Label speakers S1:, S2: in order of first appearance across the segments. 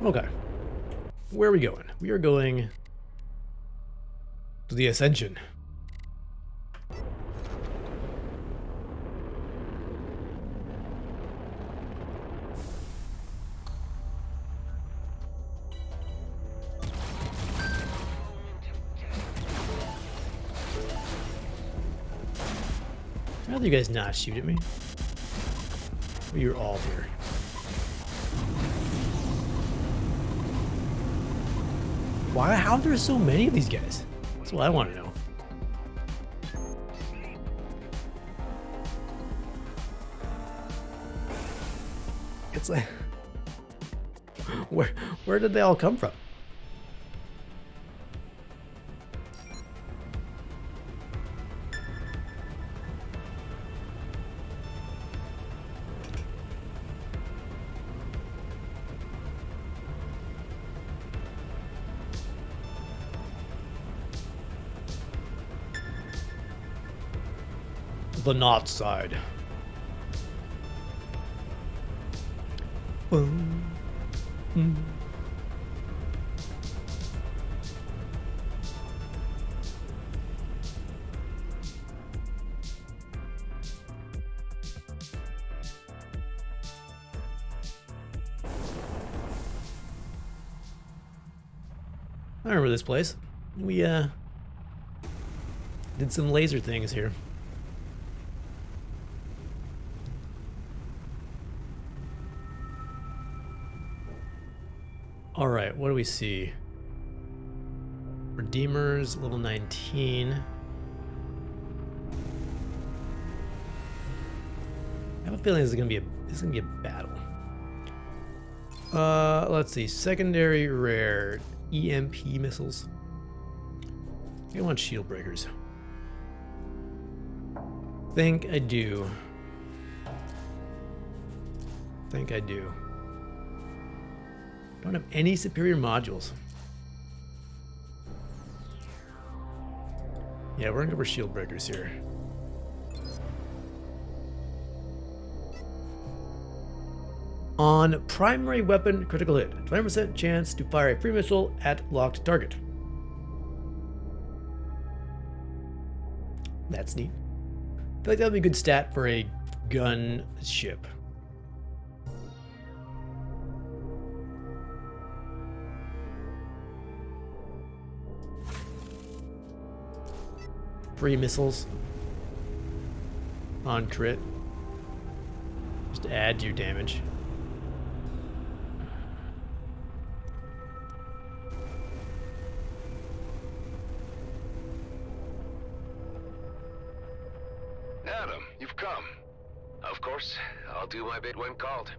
S1: Okay. Where are we going? We are going to the Ascension. How do you guys not shoot at me? Well, you're all here. Why? How are there so many of these guys? That's what I want to know. It's like, where did they all come from? The north side. Boom. I remember this place. We did some laser things here. All right, what do we see? Redeemers, level 19. I have a feeling this is gonna be a battle. Let's see. Secondary rare EMP missiles. I want shield breakers. Think I do. Think I do. Don't have any superior modules. Yeah, we're gonna go for shield breakers here. On primary weapon critical hit, 20% chance to fire a free missile at locked target. That's neat. I feel like that would be a good stat for a gun ship. Free missiles on crit. Just add to your damage.
S2: Adam, you've come. Of course, I'll do my bit when called.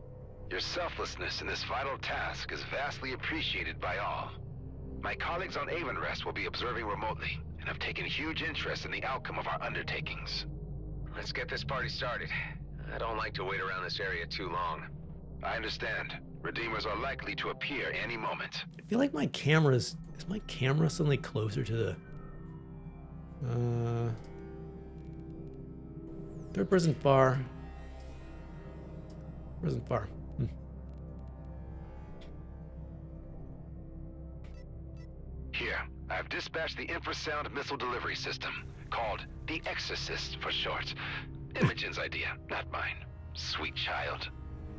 S2: Your selflessness in this vital task is vastly appreciated by all. My colleagues on Avonrest will be observing remotely, and have taken huge interest in the outcome of our undertakings. Let's get this party started. I don't like to wait around this area too long. I understand. Redeemers are likely to appear any moment.
S1: I feel like my camera's... Is my camera suddenly closer to the... Third person far. Person far.
S2: Here, I've dispatched the infrasound missile delivery system, called the Exorcist for short. Imogen's idea, not mine. Sweet child.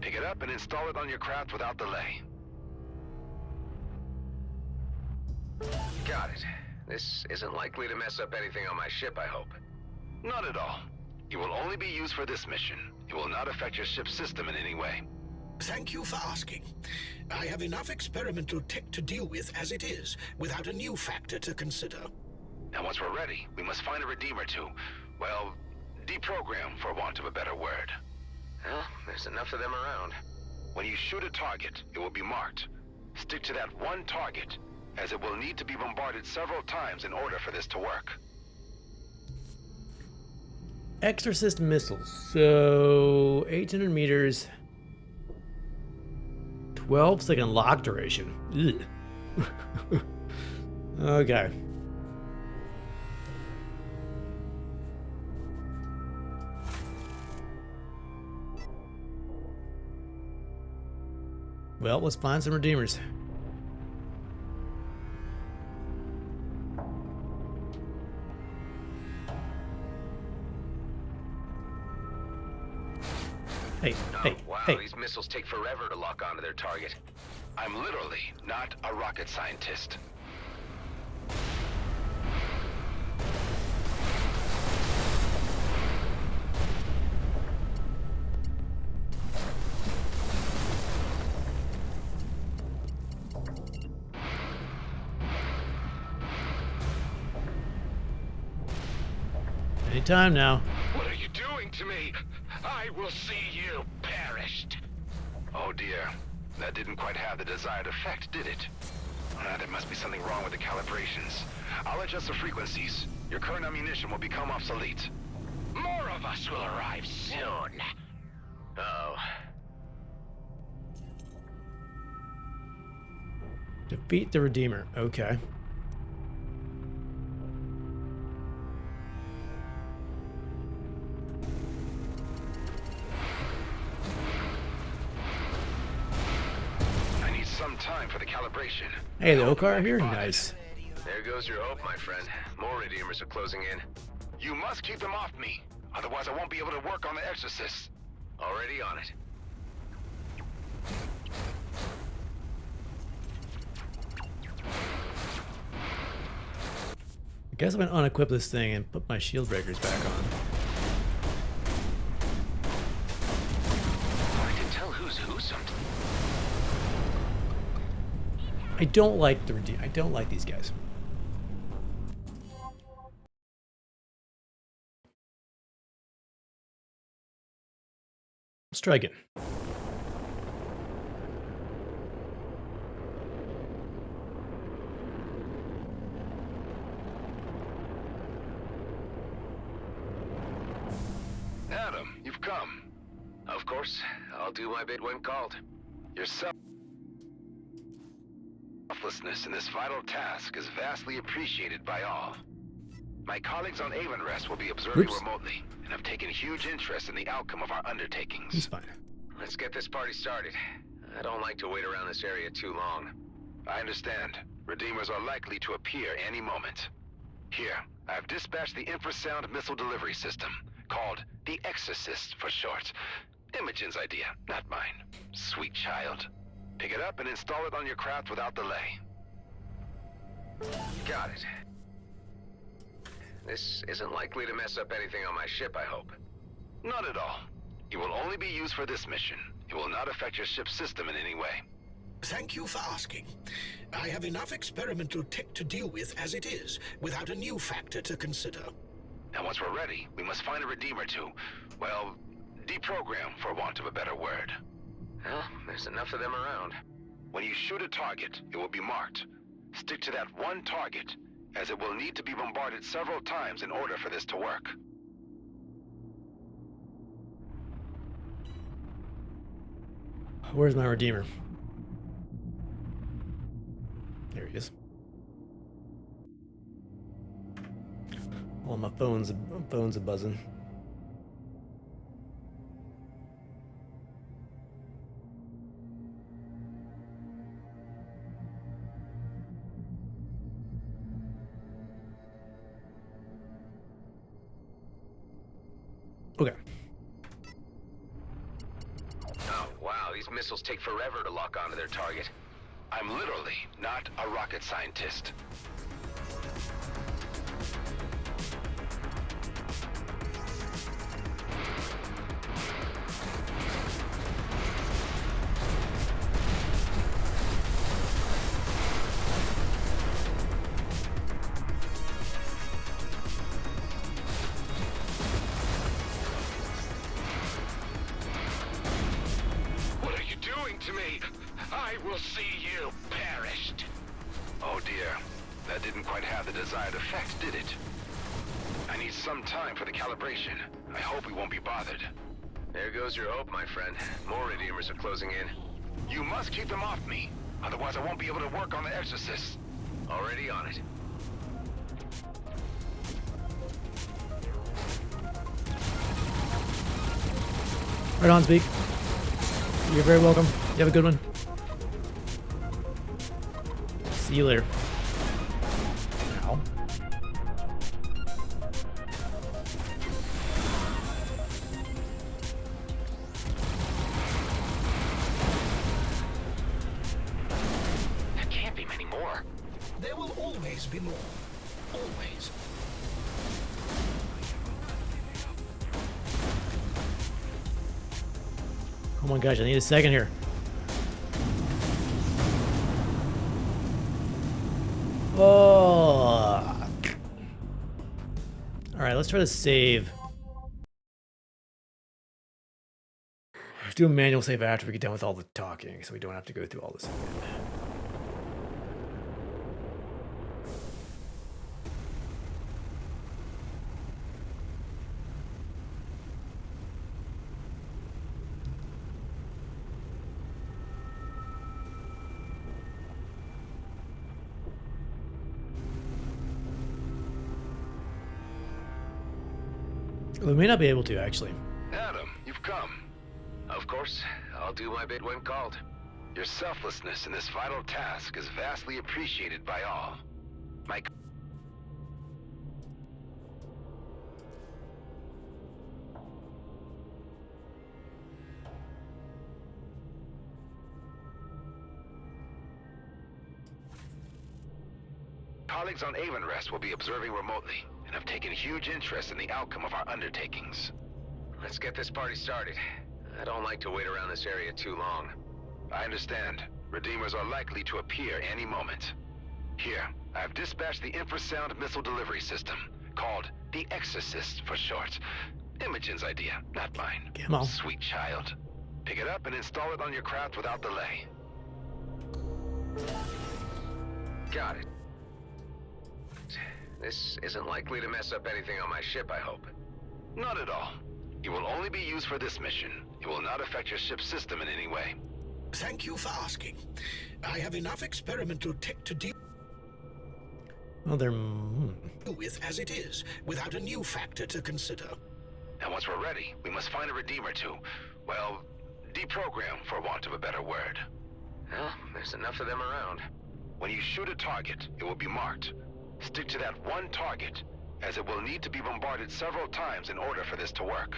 S2: Pick it up and install it on your craft without delay. Got it. This isn't likely to mess up anything on my ship, I hope. Not at all. It will only be used for this mission. It will not affect your ship's system in any way.
S3: Thank you for asking. I have enough experimental tech to deal with as it is, without a new factor to consider.
S2: And once we're ready, we must find a Redeemer to, well, deprogram, for want of a better word. Well, there's enough of them around. When you shoot a target, it will be marked. Stick to that one target, as it will need to be bombarded several times in order for this to work.
S1: Exorcist missiles. So 800 meters. 12-second lock duration. Ugh. Okay. Well, let's find some Redeemers. Hey, hey,
S2: wow,
S1: hey.
S2: these missiles take forever to lock onto their target. I'm literally not a rocket scientist.
S1: Anytime now.
S2: What are you doing to me? I will see you perished. Oh dear. That didn't quite have the desired effect, did it? There must be something wrong with the calibrations. I'll adjust the frequencies. Your current ammunition will become obsolete. More of us will arrive soon. Uh-oh.
S1: Defeat the Redeemer. Okay.
S2: Some time for the calibration.
S1: Hey, the Okar here? Nice.
S2: There goes your hope, my friend. More Redeemers are closing in. You must keep them off me. Otherwise, I won't be able to work on the exorcist. Already on it.
S1: I guess I'm gonna unequip this thing and put my shield breakers back on.
S2: I can tell who's who sometimes.
S1: I don't like the I don't like these guys. Let's try again.
S2: Adam, you've come. Of course, I'll do my bit when called. Your selflessness in this vital task is vastly appreciated by all. My colleagues on Everspace will be observing remotely, and have taken huge interest in the outcome of our undertakings.
S1: He's fine.
S2: Let's get this party started. I don't like to wait around this area too long. I understand. Redeemers are likely to appear any moment. Here, I've dispatched the infrasound missile delivery system, called the Exorcist for short. Imogen's idea, not mine. Sweet child. Pick it up and install it on your craft without delay. Got it. This isn't likely to mess up anything on my ship, I hope. Not at all. It will only be used for this mission. It will not affect your ship's system in any way.
S3: Thank you for asking. I have enough experimental tech to deal with as it is, without a new factor to consider.
S2: And once we're ready, we must find a Redeemer to, well, deprogram, for want of a better word. Well, there's enough of them around. When you shoot a target, it will be marked. Stick to that one target, as it will need to be bombarded several times in order for this to work.
S1: Where's my Redeemer? There he is. Oh, my phone's a buzzing. Okay.
S2: Oh, wow, these missiles take forever to lock onto their target. I'm literally not a rocket scientist. To me, I will see you perished. Oh dear, that didn't quite have the desired effect, did it? I need some time for the calibration. I hope we won't be bothered. There goes your hope, my friend. More Redeemers are closing in. You must keep them off me, otherwise I won't be able to work on the exorcist. Already on it.
S1: Right on, Speak. You're very welcome. You have a good one. See you later. Ow.
S2: There can't be many more.
S3: There will always be more. Always.
S1: Oh my gosh, I need a second here. Oh. Alright, let's try to save. Let's do a manual save after we get done with all the talking, so we don't have to go through all this again. We may not be able to, actually.
S2: Adam, you've come. Of course, I'll do my bit when called. Your selflessness in this vital task is vastly appreciated by all. My colleagues on Avonrest will be observing remotely and have taken huge interest in the outcome of our undertakings. Let's get this party started. I don't like to wait around this area too long. I understand. Redeemers are likely to appear any moment. Here, I've dispatched the infrasound missile delivery system, called the Exorcist for short. Imogen's idea, not mine.
S1: Come on.
S2: Sweet child. Pick it up and install it on your craft without delay. Got it. This isn't likely to mess up anything on my ship, I hope. Not at all. It will only be used for this mission. It will not affect your ship's system in any way.
S3: Thank you for asking. I have enough experimental tech to deal
S1: Well, they're...
S3: with as it is, without a new factor to consider.
S2: And once we're ready, we must find a Redeemer to, well, deprogram, for want of a better word. Well, there's enough of them around. When you shoot a target, it will be marked. Stick to that one target, as it will need to be bombarded several times in order for this to work.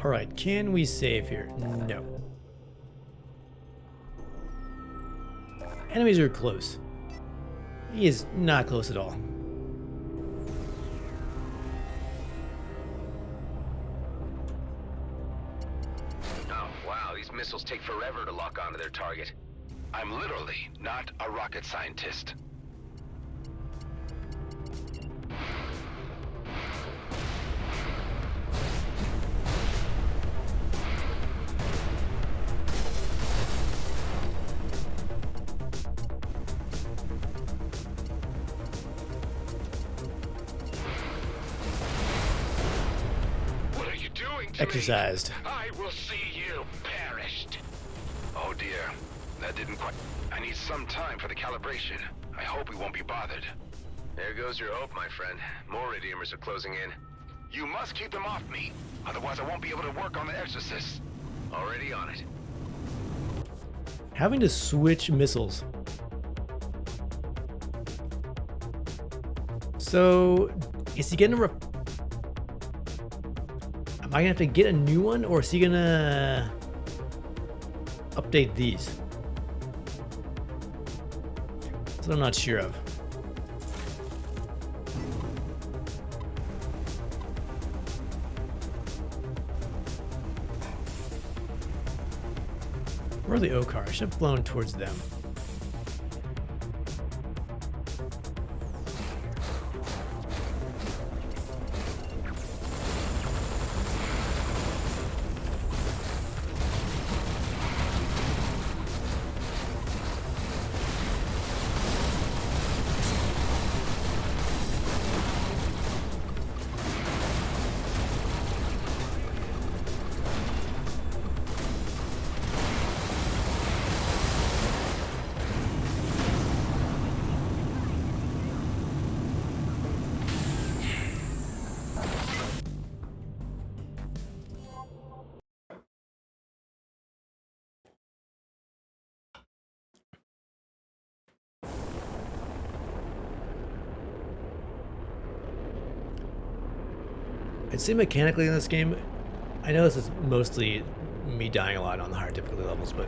S1: Alright, can we save here? No. Enemies are close. He is not close at all.
S2: Oh, wow, these missiles take forever to lock onto their target. I'm literally not a rocket scientist. What are you doing to
S1: Exercised.
S2: me? I will see you perished. Oh dear. That didn't quite... I need some time for the calibration. I hope we won't be bothered. There goes your hope, my friend. More Redeemers are closing in. You must keep them off me. Otherwise I won't be able to work on the Exorcist. Already on it.
S1: Having to switch missiles. So, is he gonna... Am I gonna have to get a new one, or is he gonna update these? That's what I'm not sure of. Where are the Okar? I should have flown towards them. I'd say mechanically in this game, I know this is mostly me dying a lot on the higher difficulty levels, but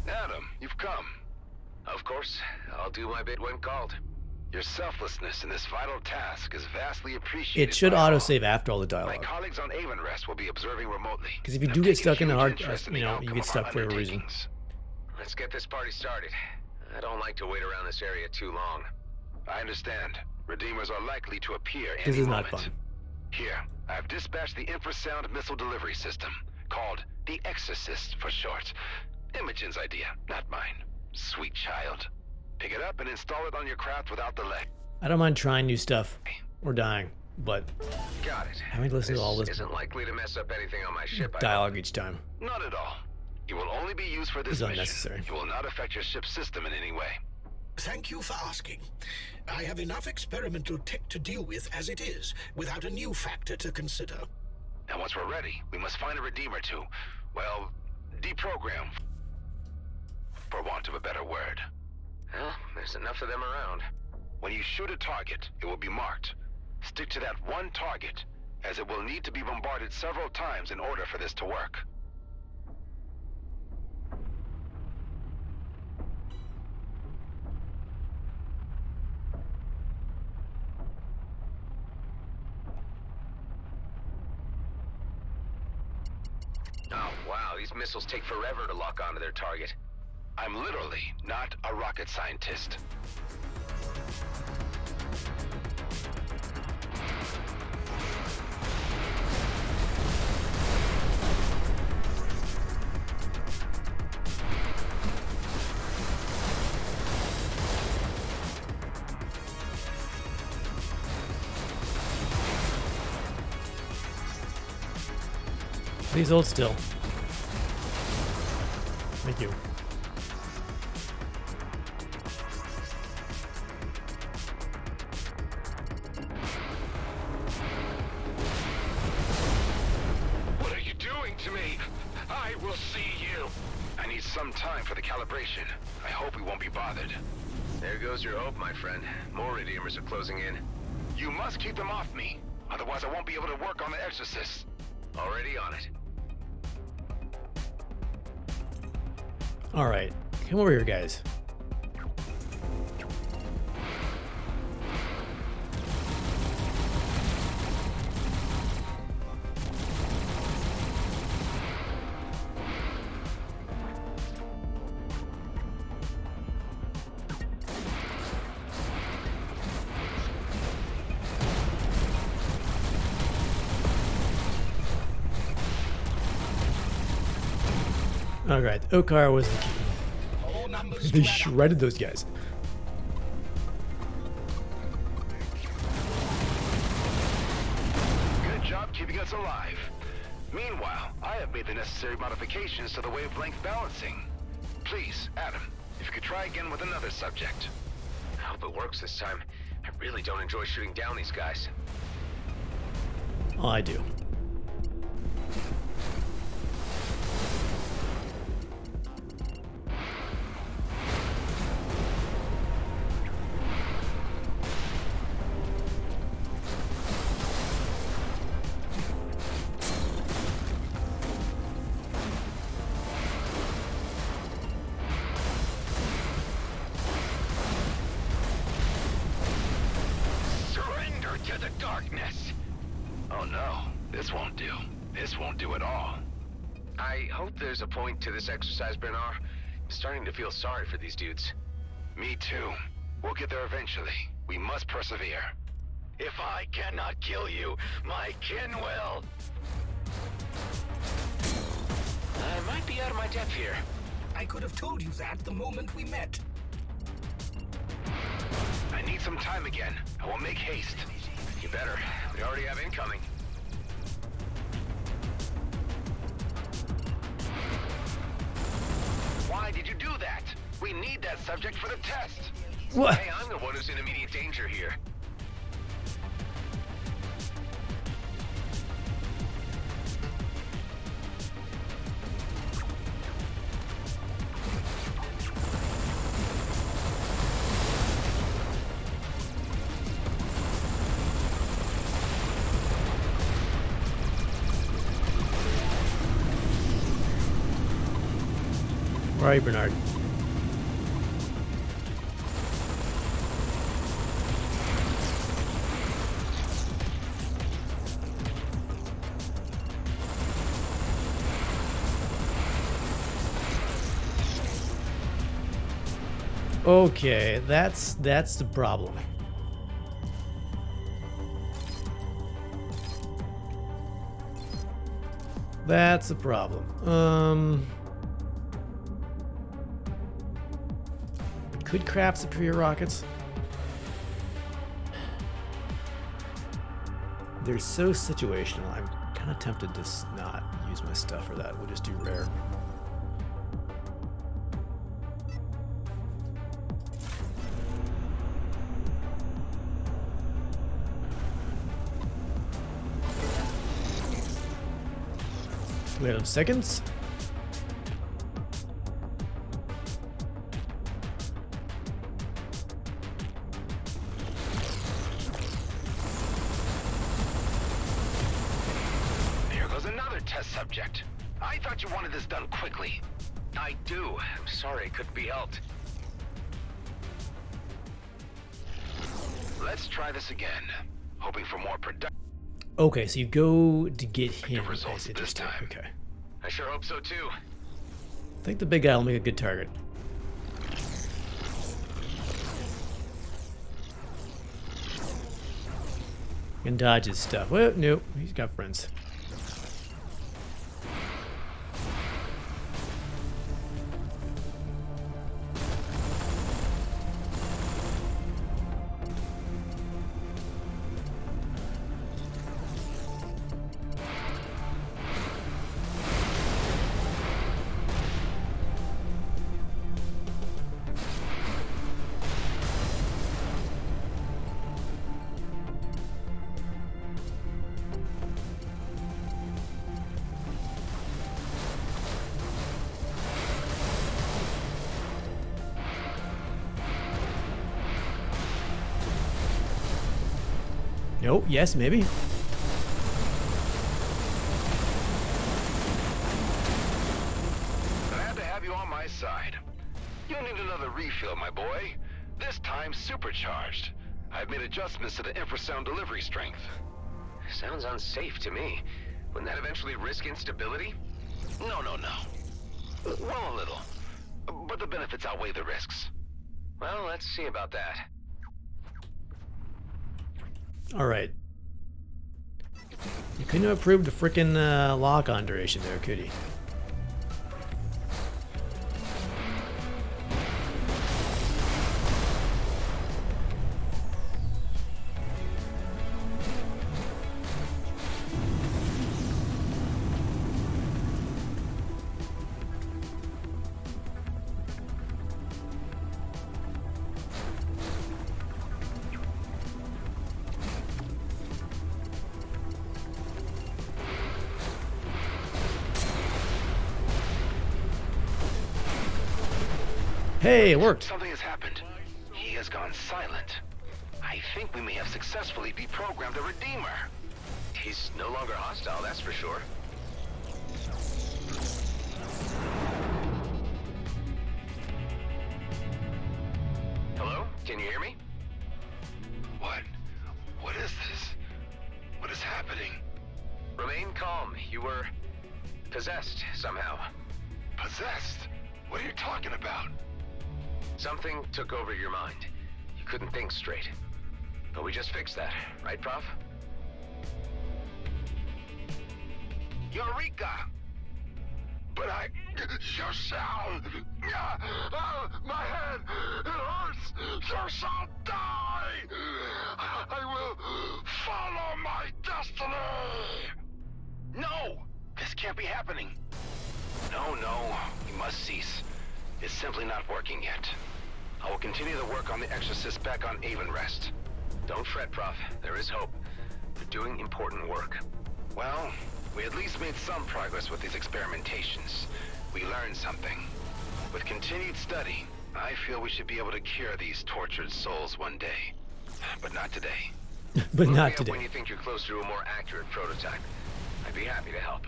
S2: Adam, you've come. Of course, I'll do my bit when called. Your selflessness in this vital task is vastly appreciated.
S1: it should
S2: by all.
S1: autosave after all the
S2: My
S1: dialogue.
S2: colleagues on Avonrest will be observing remotely.
S1: Because if you
S2: I've
S1: do get
S2: taken
S1: stuck in a
S2: huge
S1: hard,
S2: interest in
S1: you
S2: the
S1: know, you
S2: outcome
S1: get
S2: of
S1: stuck
S2: our
S1: for a reason.
S2: undertakings. Let's get this party started. I don't like to wait around this area too long. I understand. Redeemers are likely to appear any
S1: This is not
S2: moment.
S1: fun.
S2: Here, I've dispatched the infrasound missile delivery system, called the Exorcist for short. Imogen's idea, not mine. Sweet child. Pick it up and install it on your craft without delay.
S1: I don't mind trying new stuff or dying, but
S2: Got it.
S1: having to listen to all this
S2: isn't likely to mess up anything on my ship.
S1: dialogue each time
S2: Not at all. You will only be used for this
S1: is
S2: mission.
S1: unnecessary.
S2: It will not affect your ship's system in any way.
S3: Thank you for asking. I have enough experimental tech to deal with as it is, without a new factor to consider.
S2: And once we're ready, we must find a Redeemer to, well, deprogram, for want of a better word. Well, there's enough of them around. When you shoot a target, it will be marked. Stick to that one target, as it will need to be bombarded several times in order for this to work. Oh, wow, these missiles take forever to lock onto their target. I'm literally not a rocket scientist.
S1: Please hold still. Thank you.
S2: What are you doing to me? I will see you. I need some time for the calibration. I hope we won't be bothered. There goes your hope, my friend. More Redeemers are closing in. You must keep them off me. Otherwise, I won't be able to work on the Exorcist. Already on it.
S1: All right, come over here, guys. All right, Okar was the key.
S3: All numbers
S1: They
S3: to add up.
S1: shredded those guys.
S2: Good job keeping us alive. Meanwhile, I have made the necessary modifications to the wavelength balancing. Please, Adam, if you could try again with another subject. I hope it works this time. I really don't enjoy shooting down these guys.
S1: Oh, I do.
S2: Surrender to the darkness! Oh no, this won't do. This won't do at all. I hope there's a point to this exercise, Bernard. I'm starting to feel sorry for these dudes. Me too. We'll get there eventually. We must persevere. If I cannot kill you, my kin will. I might be out of my depth here.
S3: I could have told you that the moment we met.
S2: I need some time again. I will make haste. You better. We already have incoming. Why did you do that? We need that subject for the test.
S1: What?
S2: Hey, I'm the one who's in immediate danger here.
S1: Where are you, Bernard? Okay, that's the problem. That's the problem. Could craft superior rockets. They're so situational. I'm kind of tempted to not use my stuff for that. We'll just do rare. Wait on seconds.
S2: Here goes another test subject. I thought you wanted this done quickly. I do. I'm sorry it couldn't be helped. Let's try this again. Hoping for more production.
S1: Okay, so you go to get him.
S2: Results this time.
S1: Okay.
S2: I sure hope so too.
S1: I think the big guy will make a good target. Can dodge his stuff. Well, nope, he's got friends. Nope, yes, maybe.
S2: Glad to have you on my side. You need another refill, my boy. This time supercharged. I've made adjustments to the infrasound delivery strength. Sounds unsafe to me. Wouldn't that eventually risk instability? No. Well, a little. But the benefits outweigh the risks. Well, let's see about that.
S1: All right. You couldn't have approved a frickin' lock-on duration there, could he? Hey, it worked.
S2: Something has happened. He has gone silent. I think we may have successfully deprogrammed the Redeemer. He's no longer hostile, that's for sure. Hello? Can you hear me? What is this? What is happening? Remain calm. You were possessed somehow. Possessed? What are you talking about? Something took over your mind. You couldn't think straight. But we just fixed that, right, Prof? Eureka! But you shall... my head, it hurts! You shall die! I will follow my destiny! No! This can't be happening. No, we must cease. It's simply not working yet. I will continue the work on the Exorcist back on Avonrest. Don't fret, Prof. There is hope. You're doing important work. Well, we at least made some progress with these experimentations. We learned something. With continued study, I feel we should be able to cure these tortured souls one day. But not today.
S1: But
S2: Look
S1: not
S2: me up
S1: today.
S2: when you think you're close to a more accurate prototype. I'd be happy to help.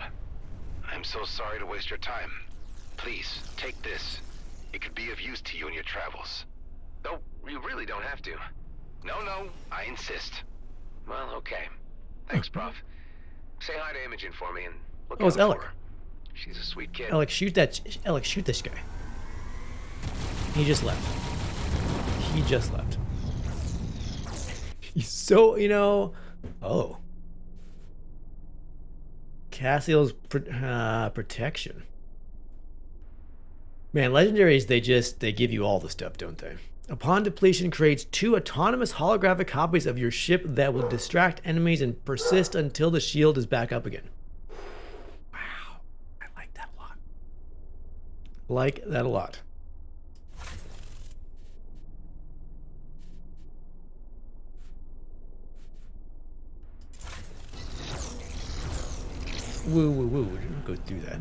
S2: I'm so sorry to waste your time. Please, take this. It could be of use to you in your travels. No, you really don't have to. No, I insist. Well, okay. Thanks, Prof. Say hi to Imogen for me and look
S1: Oh, it's
S2: out
S1: Alec.
S2: for her. She's a sweet kid.
S1: Alec, shoot that. Alec, shoot this guy. He just left. He just left. He's so, you know. Oh. Cassiel's protection. Man, legendaries, they give you all the stuff, don't they? Upon depletion, creates 2 autonomous holographic copies of your ship that will distract enemies and persist until the shield is back up again. Wow. I like that a lot. Like that a lot. Woo, woo, woo. We're gonna go through that.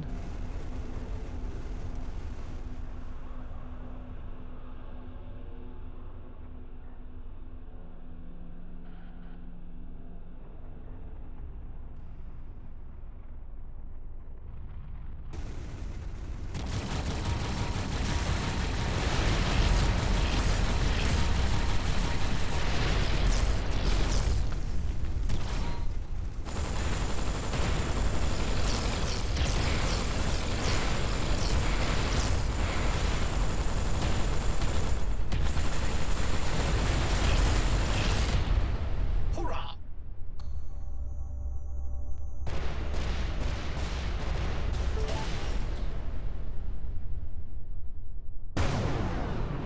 S3: Hurrah!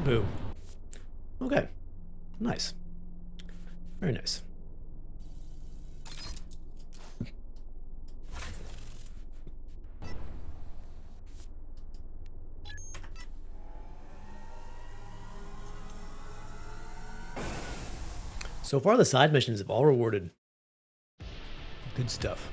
S1: Boom. Okay. Nice. Very nice. So far, the side missions have all rewarded good stuff.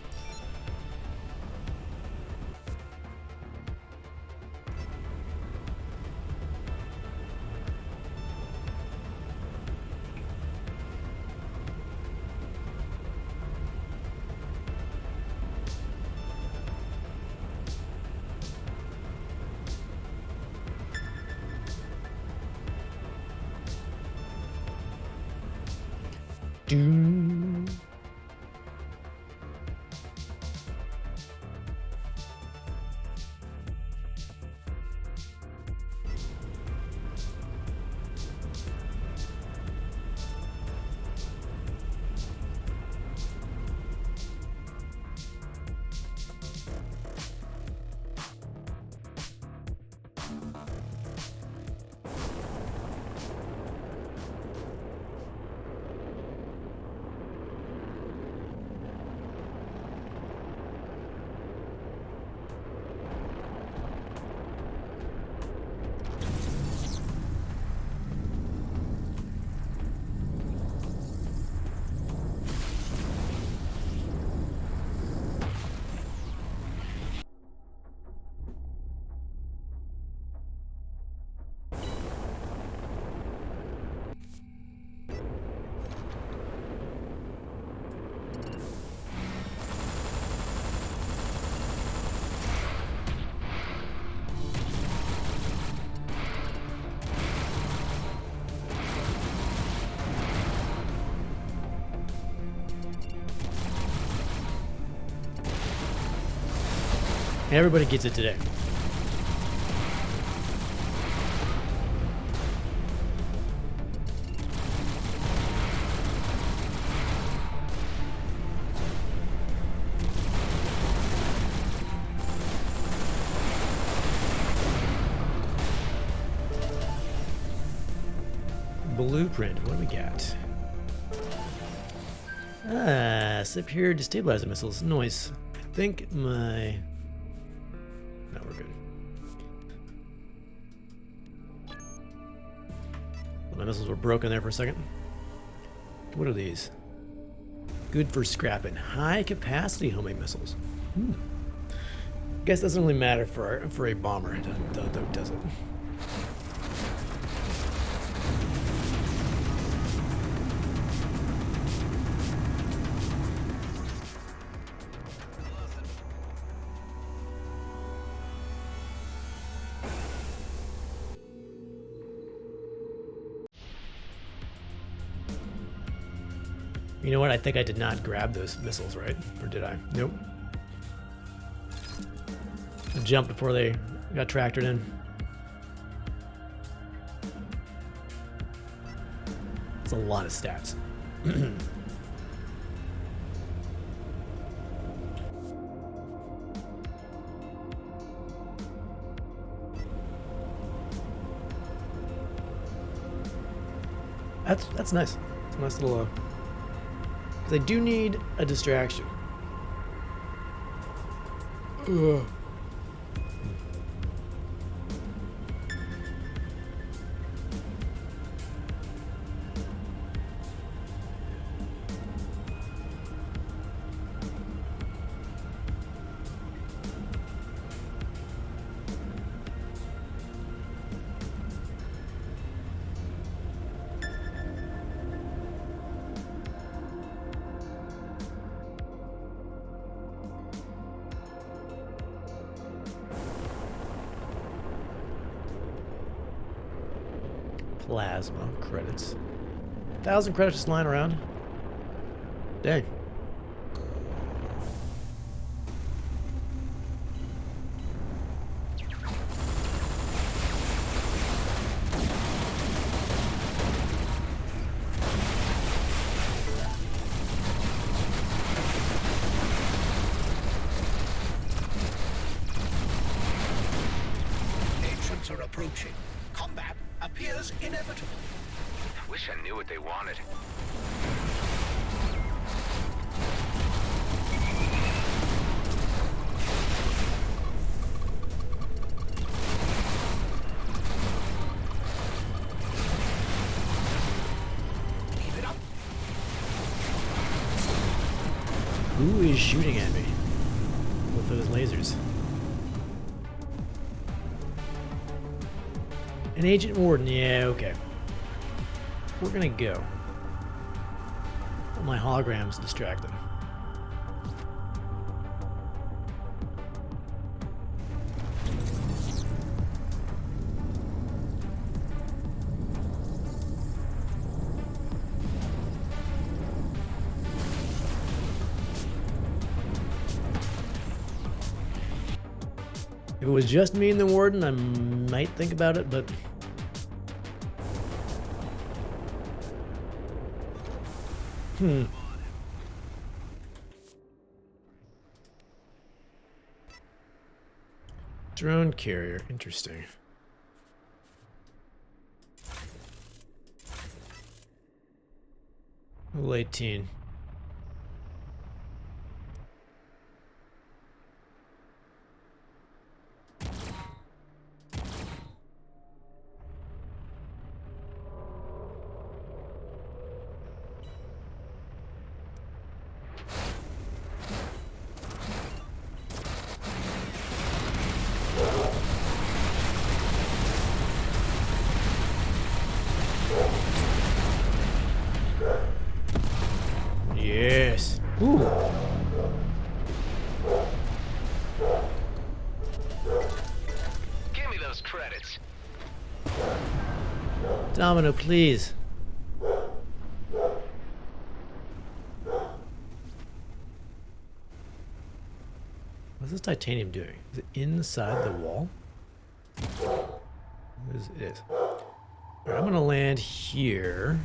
S1: Doom. Everybody gets it today. Blueprint, what do we got? Superior destabilizer missiles. Nice. I think my... No, we're good. Well, my missiles were broken there for a second. What are these? Good for scrapping. High capacity homing missiles. Guess doesn't really matter for a bomber, does it? You know what? I think I did not grab those missiles, right? Or did I? Nope. I jumped before they got tractored in. It's a lot of stats. That's nice. It's a nice little. Because I do need a distraction. Ugh. Plasma credits. 1,000 credits just lying around. Dang.
S3: Agents are approaching. Combat appears inevitable.
S2: Wish I knew what they wanted.
S3: Leave it up.
S1: Who is shooting at me with those lasers? An Agent Warden, yeah, okay. We're gonna go. Let my holograms distract them. If it was just me and the Warden, I might think about it, but... Drone carrier, interesting. Level 18. Yes. Ooh.
S2: Give me those credits.
S1: Domino, please. What's this titanium doing? Is it inside the wall? What is it? Alright, I'm gonna land here.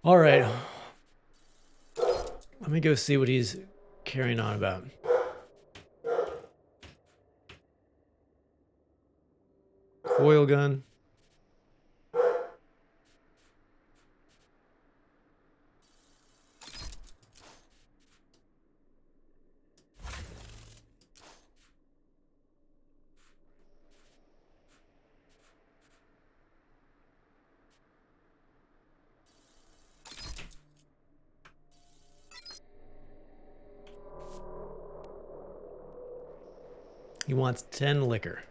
S1: All right. Let me go see what he's carrying on about. Coil gun. He wants 10 liquor.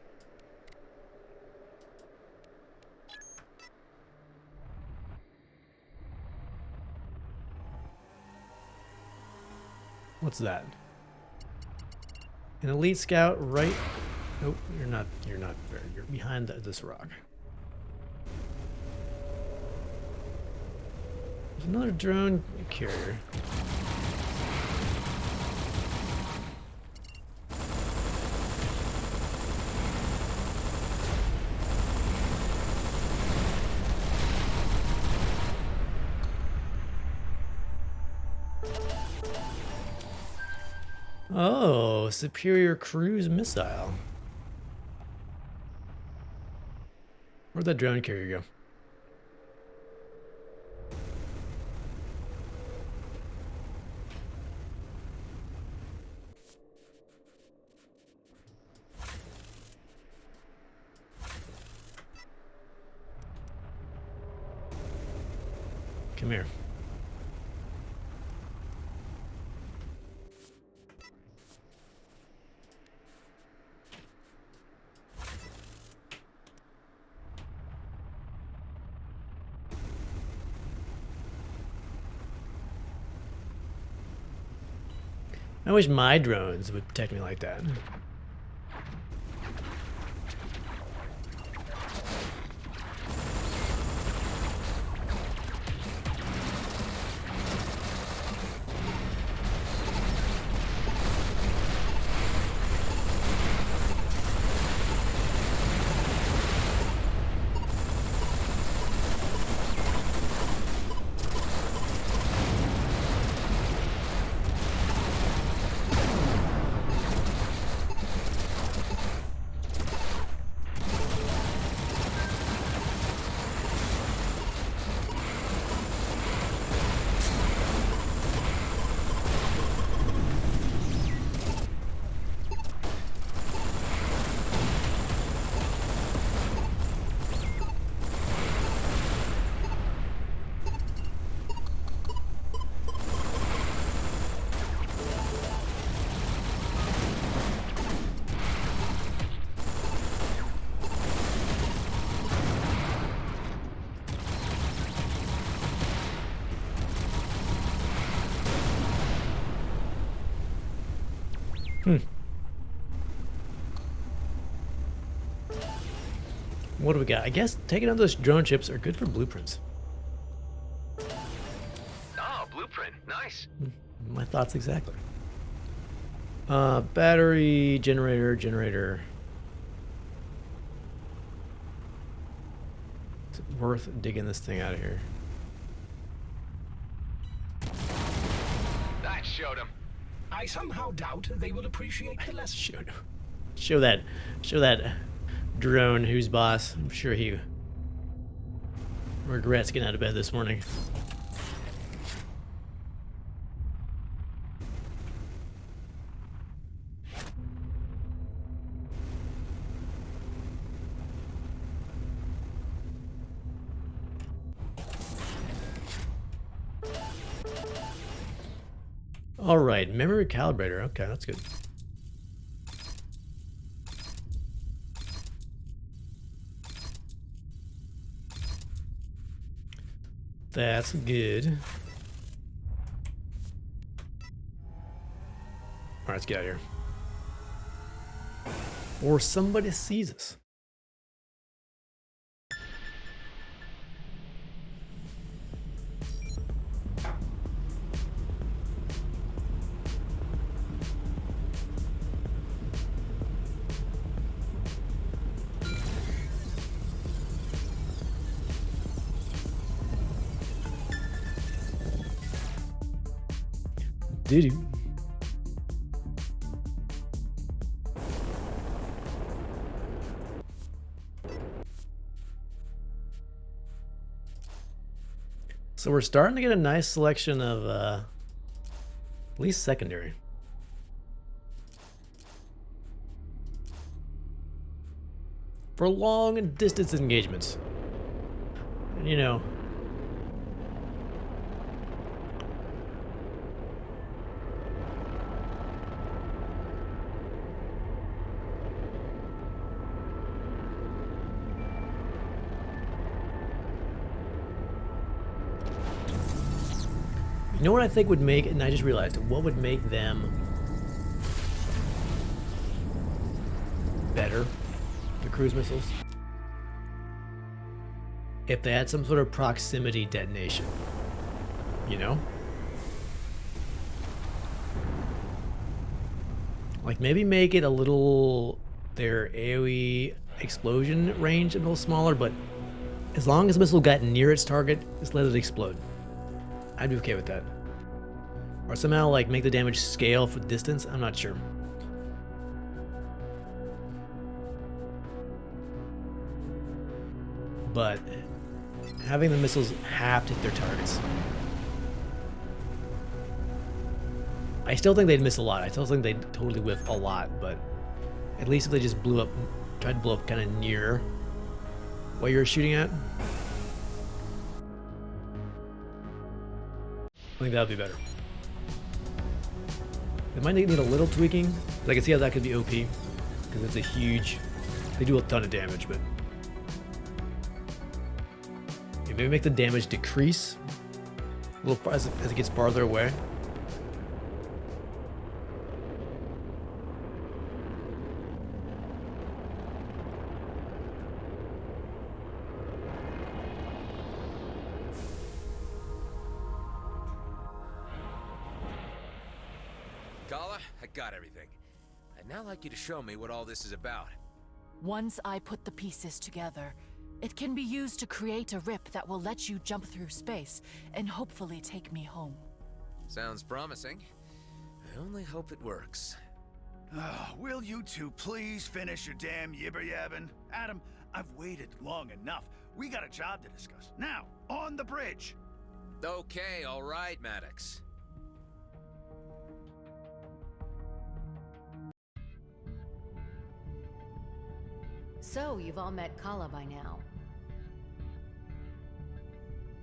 S1: What's that? An elite scout right... Nope, you're not there. You're behind this rock. There's another drone carrier. Oh, superior cruise missile. Where'd that drone carrier go? Come here. I wish my drones would protect me like that. What do we got? I guess taking out those drone chips are good for blueprints.
S2: Oh, blueprint. Nice.
S1: My thoughts exactly. Battery, generator. Is it worth digging this thing out of here?
S2: That showed him.
S3: I somehow doubt they will appreciate the lesson.
S1: Show that drone who's boss. I'm sure he regrets getting out of bed this morning. All right, memory calibrator. Okay, that's good. That's good. All right, let's get out of here. Or somebody sees us. Doo-doo. So we're starting to get a nice selection of at least secondary. For long distance engagements. And, you know, know what I think would make, and I just realized, what would make them better, the cruise missiles? If they had some sort of proximity detonation, you know? Like maybe make it a little, their AoE explosion range a little smaller, but as long as the missile got near its target, just let it explode. I'd be okay with that. Or somehow like make the damage scale for distance, I'm not sure. But having the missiles have to hit their targets. I still think they'd miss a lot. I still think they'd totally whiff a lot, but at least if they just blew up, tried to blow up kind of near what you're shooting at, I think that would be better. It might need a little tweaking, but I can see how that could be OP, because it's a huge, they do a ton of damage, but maybe make the damage decrease a little as it gets farther away.
S4: Kala, I got everything. I'd now like you to show me what all this is about.
S5: Once I put the pieces together, it can be used to create a rip that will let you jump through space and hopefully take me home.
S4: Sounds promising. I only hope it works.
S6: Will you two please finish your damn yibber-yabbing? Adam, I've waited long enough. We got a job to discuss. Now, on the bridge.
S4: Okay, all right, Maddox.
S7: So, you've all met Kala by now,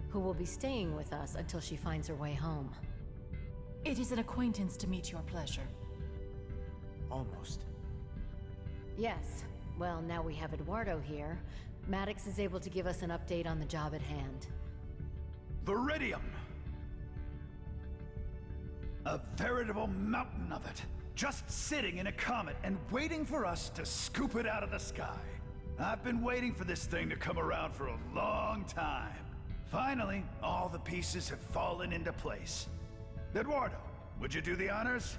S7: who will be staying with us until she finds her way home.
S5: It is an acquaintance to meet your pleasure.
S6: Almost.
S7: Yes. Well, now we have Eduardo here. Maddox is able to give us an update on the job at hand.
S6: Viridium! A veritable mountain of it. Just sitting in a comet and waiting for us to scoop it out of the sky. I've been waiting for this thing to come around for a long time. Finally, all the pieces have fallen into place. Eduardo, would you do the honors?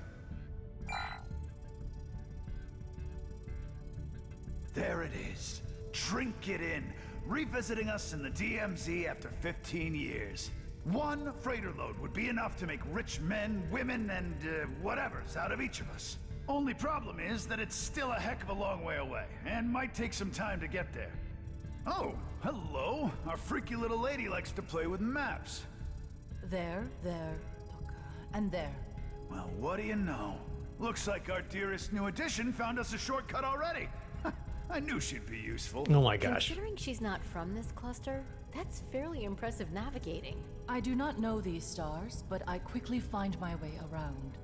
S6: There it is. Drink it in. Revisiting us in the DMZ after 15 years. One freighter load would be enough to make rich men, women, and whatevers out of each of us. Only problem is that it's still a heck of a long way away, and might take some time to get there. Oh, hello. Our freaky little lady likes to play with maps.
S5: There, look, and there.
S6: Well, what do you know? Looks like our dearest new addition found us a shortcut already. I knew she'd be useful.
S1: Oh my gosh.
S7: Considering she's not from this cluster, that's fairly impressive navigating.
S5: I do not know these stars, but I quickly find my way around.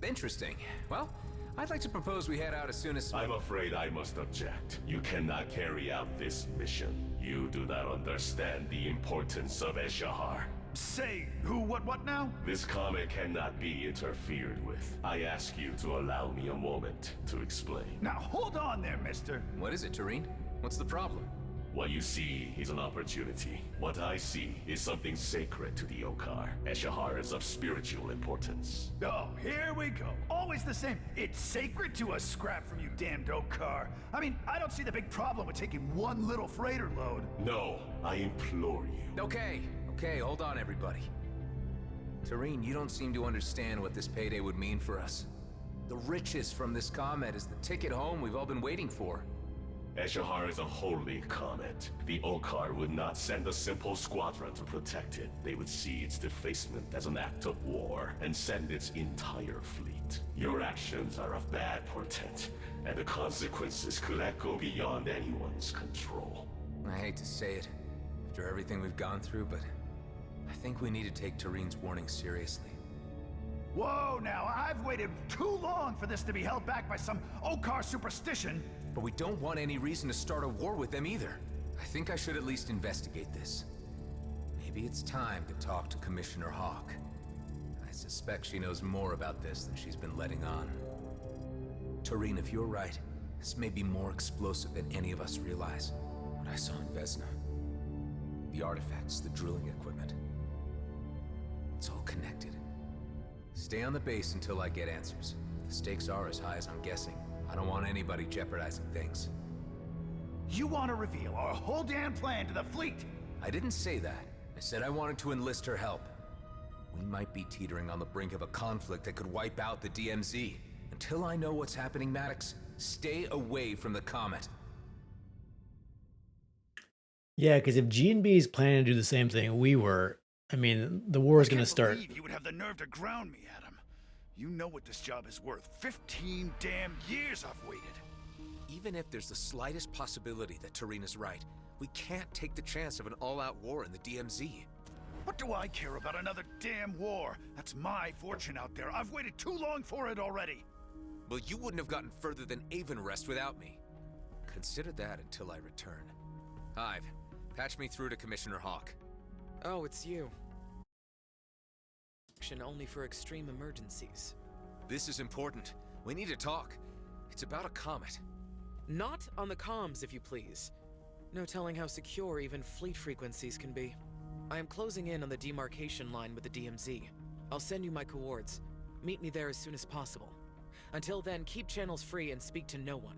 S4: Interesting. Well, I'd like to propose we head out as soon as...
S8: I'm afraid I must object. You cannot carry out this mission. You do not understand the importance of Eshahar.
S6: Say, who, what now?
S8: This comet cannot be interfered with. I ask you to allow me a moment to explain.
S6: Now, hold on there, mister.
S4: What is it, Tarine? What's the problem?
S8: What you see is an opportunity. What I see is something sacred to the Okar. Eshahar is of spiritual importance.
S6: Oh, here we go. Always the same. It's sacred to us, scrap from you damned Okar. I mean, I don't see the big problem with taking one little freighter load.
S8: No, I implore you.
S4: Okay, hold on, everybody. Tarine, you don't seem to understand what this payday would mean for us. The riches from this comet is the ticket home we've all been waiting for.
S8: Eshahar is a holy comet. The Okar would not send a simple squadron to protect it. They would see its defacement as an act of war and send its entire fleet. Your actions are of bad portent, and the consequences could echo beyond anyone's control.
S4: I hate to say it, after everything we've gone through, but I think we need to take Tarine's warning seriously.
S6: Whoa, now, I've waited too long for this to be held back by some Okar superstition.
S4: But we don't want any reason to start a war with them either. I think I should at least investigate this. Maybe it's time to talk to Commissioner Hawk. suspect she knows more about this than she's been letting on. Terradyne, if you're right, this may be more explosive than any of us realize. What I saw in Vesna. The artifacts, the drilling equipment. It's all connected. Stay on the base until I get answers. If the stakes are as high as I'm guessing, I don't want anybody jeopardizing things.
S6: You want to reveal our whole damn plan to the fleet?
S4: I didn't say that. I said I wanted to enlist her help. We might be teetering on the brink of a conflict that could wipe out the DMZ. Until I know what's happening, Maddox, stay away from the Comet.
S1: Yeah, because if G&B is planning to do the same thing we were, I mean, the war is going to start.
S6: I can't believe you would have the nerve to ground me, Adam. You know what this job is worth. 15 damn years I've waited.
S4: Even if there's the slightest possibility that Terradyne is right, we can't take the chance of an all-out war in the DMZ.
S6: What do I care about another damn war? That's my fortune out there. I've waited too long for it already.
S4: Well, you wouldn't have gotten further than Everspace without me. Consider that until I return. Hive, patch me through to Commissioner Hawk.
S9: Oh, it's you. Action only for extreme emergencies.
S4: This is important. We need to talk. It's about a comet.
S9: Not on the comms, if you please. No telling how secure even fleet frequencies can be. I am closing in on the demarcation line with the DMZ. I'll send you my coords. Meet me there as soon as possible. Until then, keep channels free and speak to no one.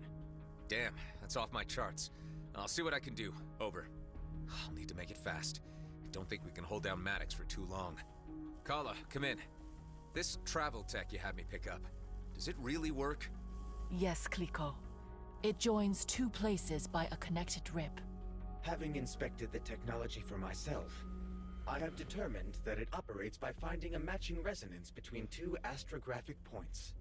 S4: Damn, that's off my charts. I'll see what I can do. Over. I'll need to make it fast. I don't think we can hold down Maddox for too long. Kala, come in. This travel tech you had me pick up, does it really work?
S5: Yes, Kliko. It joins two places by a connected rip.
S10: Having inspected the technology for myself, I have determined that it operates by finding a matching resonance between two astrographic points.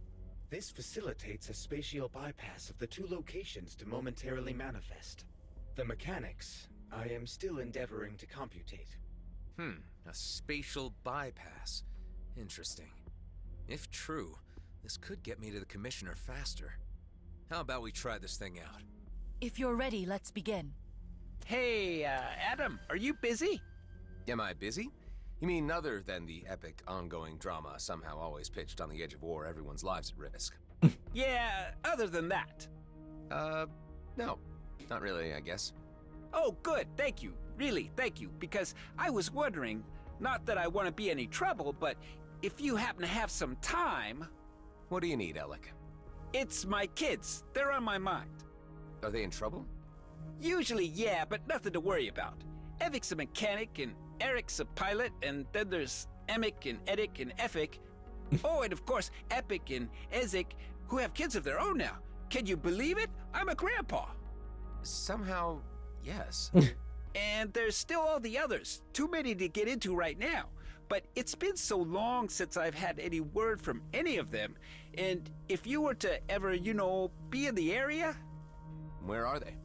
S10: This facilitates a spatial bypass of the two locations to momentarily manifest. The mechanics, I am still endeavoring to computate.
S4: A spatial bypass. Interesting. If true, this could get me to the Commissioner faster. How about we try this thing out?
S5: If you're ready, let's begin.
S11: Hey, Adam, are you busy?
S4: Am I busy? You mean other than the epic ongoing drama somehow always pitched on the edge of war, everyone's lives at risk?
S11: Yeah, other than that.
S4: No. Not really, I guess.
S11: Oh, good, thank you. Really, thank you, because I was wondering, not that I want to be any trouble, but if you happen to have some time...
S4: What do you need, Alec?
S11: It's my kids. They're on my mind.
S4: Are they in trouble?
S11: Usually, yeah, but nothing to worry about. Evik's a mechanic, and Eric's a pilot, and then there's Emic and Edik and Efik. Oh, and of course, Epic and Ezik, who have kids of their own now. Can you believe it? I'm a grandpa.
S4: Somehow, yes.
S11: And there's still all the others. Too many to get into right now. But it's been so long since I've had any word from any of them. And if you were to ever, be in the area...
S4: Where are they?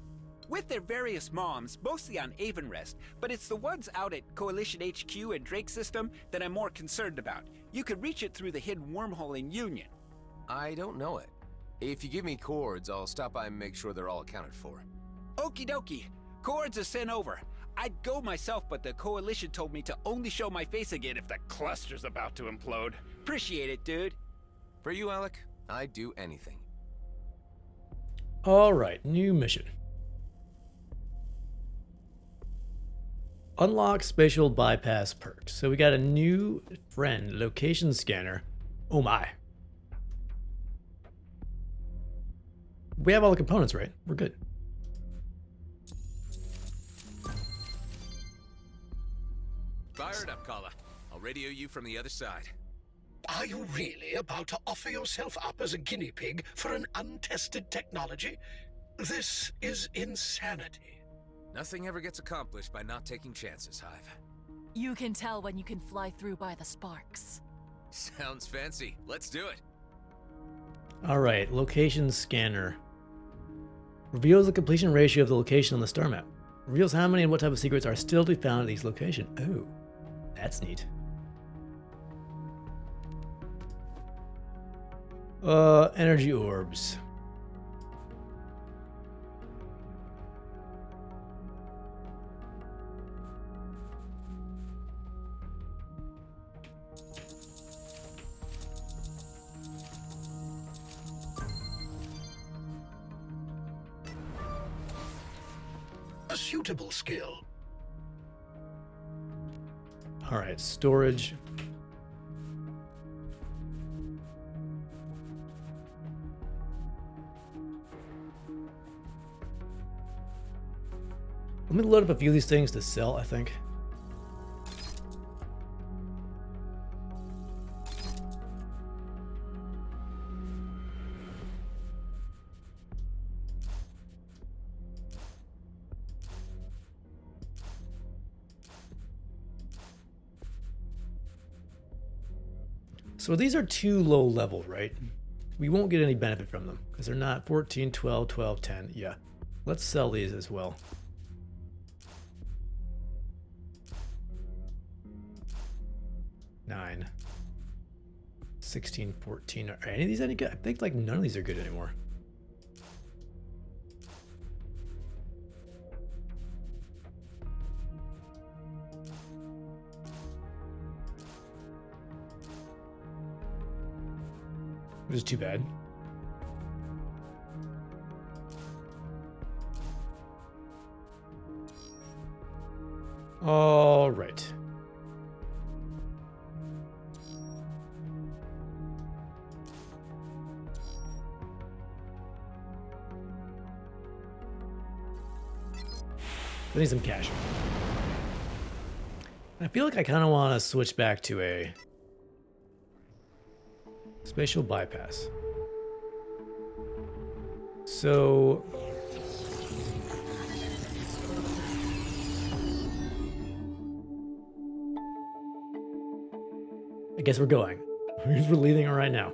S11: With their various moms, mostly on Avonrest, but it's the ones out at Coalition HQ and Drake System that I'm more concerned about. You could reach it through the hidden wormhole in Union.
S4: I don't know it. If you give me coords, I'll stop by and make sure they're all accounted for.
S11: Okie dokie. Coords are sent over. I'd go myself, but the Coalition told me to only show my face again if the cluster's about to implode. Appreciate it, dude.
S4: For you, Alec, I'd do anything.
S1: All right, new mission. Unlock spatial bypass perks. So we got a new friend, location scanner. Oh my. We have all the components, right? We're good.
S4: Fire it up, Kala. I'll radio you from the other side.
S3: Are you really about to offer yourself up as a guinea pig for an untested technology? This is insanity.
S4: Nothing ever gets accomplished by not taking chances, Hive.
S5: You can tell when you can fly through by the sparks.
S4: Sounds fancy. Let's do it.
S1: All right, location scanner. Reveals the completion ratio of the location on the star map. Reveals how many and what type of secrets are still to be found at each location. Oh, that's neat. Energy orbs.
S3: irrefutable skill.
S1: All right, storage. Let me load up a few of these things to sell, I think. So these are too low level, right? We won't get any benefit from them because they're not 14, 12, 12, 10. Yeah. Let's sell these as well. Nine. 16, 14. Are any of these any good? I think like none of these are good anymore. Which is too bad. All right. I need some cash. I feel like I kind of want to switch back to a spatial bypass. So I guess we're going. We're leaving it right now.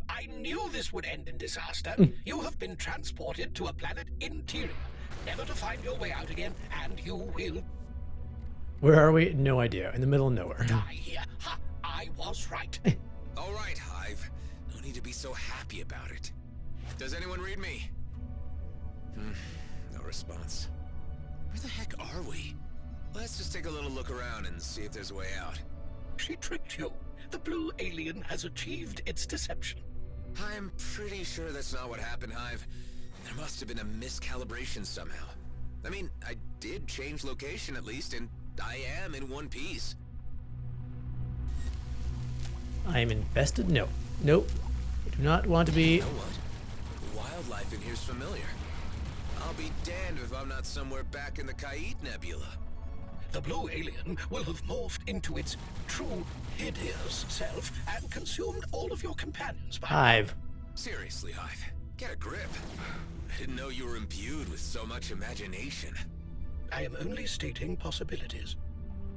S3: I knew this would end in disaster. You have been transported to a planet interior, never to find your way out again, and you will
S1: Where are we? No idea. In the middle of nowhere.
S3: die here. Ha! I was right.
S4: All right, Hive. No need to be so happy about it. Does anyone read me? No response. Where the heck are we? Let's just take a little look around and see if there's a way out.
S3: She tricked you. The blue alien has achieved its deception.
S4: I'm pretty sure that's not what happened, Hive. There must have been a miscalibration somehow. I mean, I did change location at least, and I am in one piece.
S1: I am infested? No. Nope. I do not want to be.
S4: You know what? The wildlife in here's familiar. I'll be damned if I'm not somewhere back in the Kait Nebula.
S3: The blue alien will have morphed into its true hideous self and consumed all of your companions by
S1: Hive.
S4: Seriously, Hive. Get a grip. I didn't know you were imbued with so much imagination.
S3: I am only stating possibilities.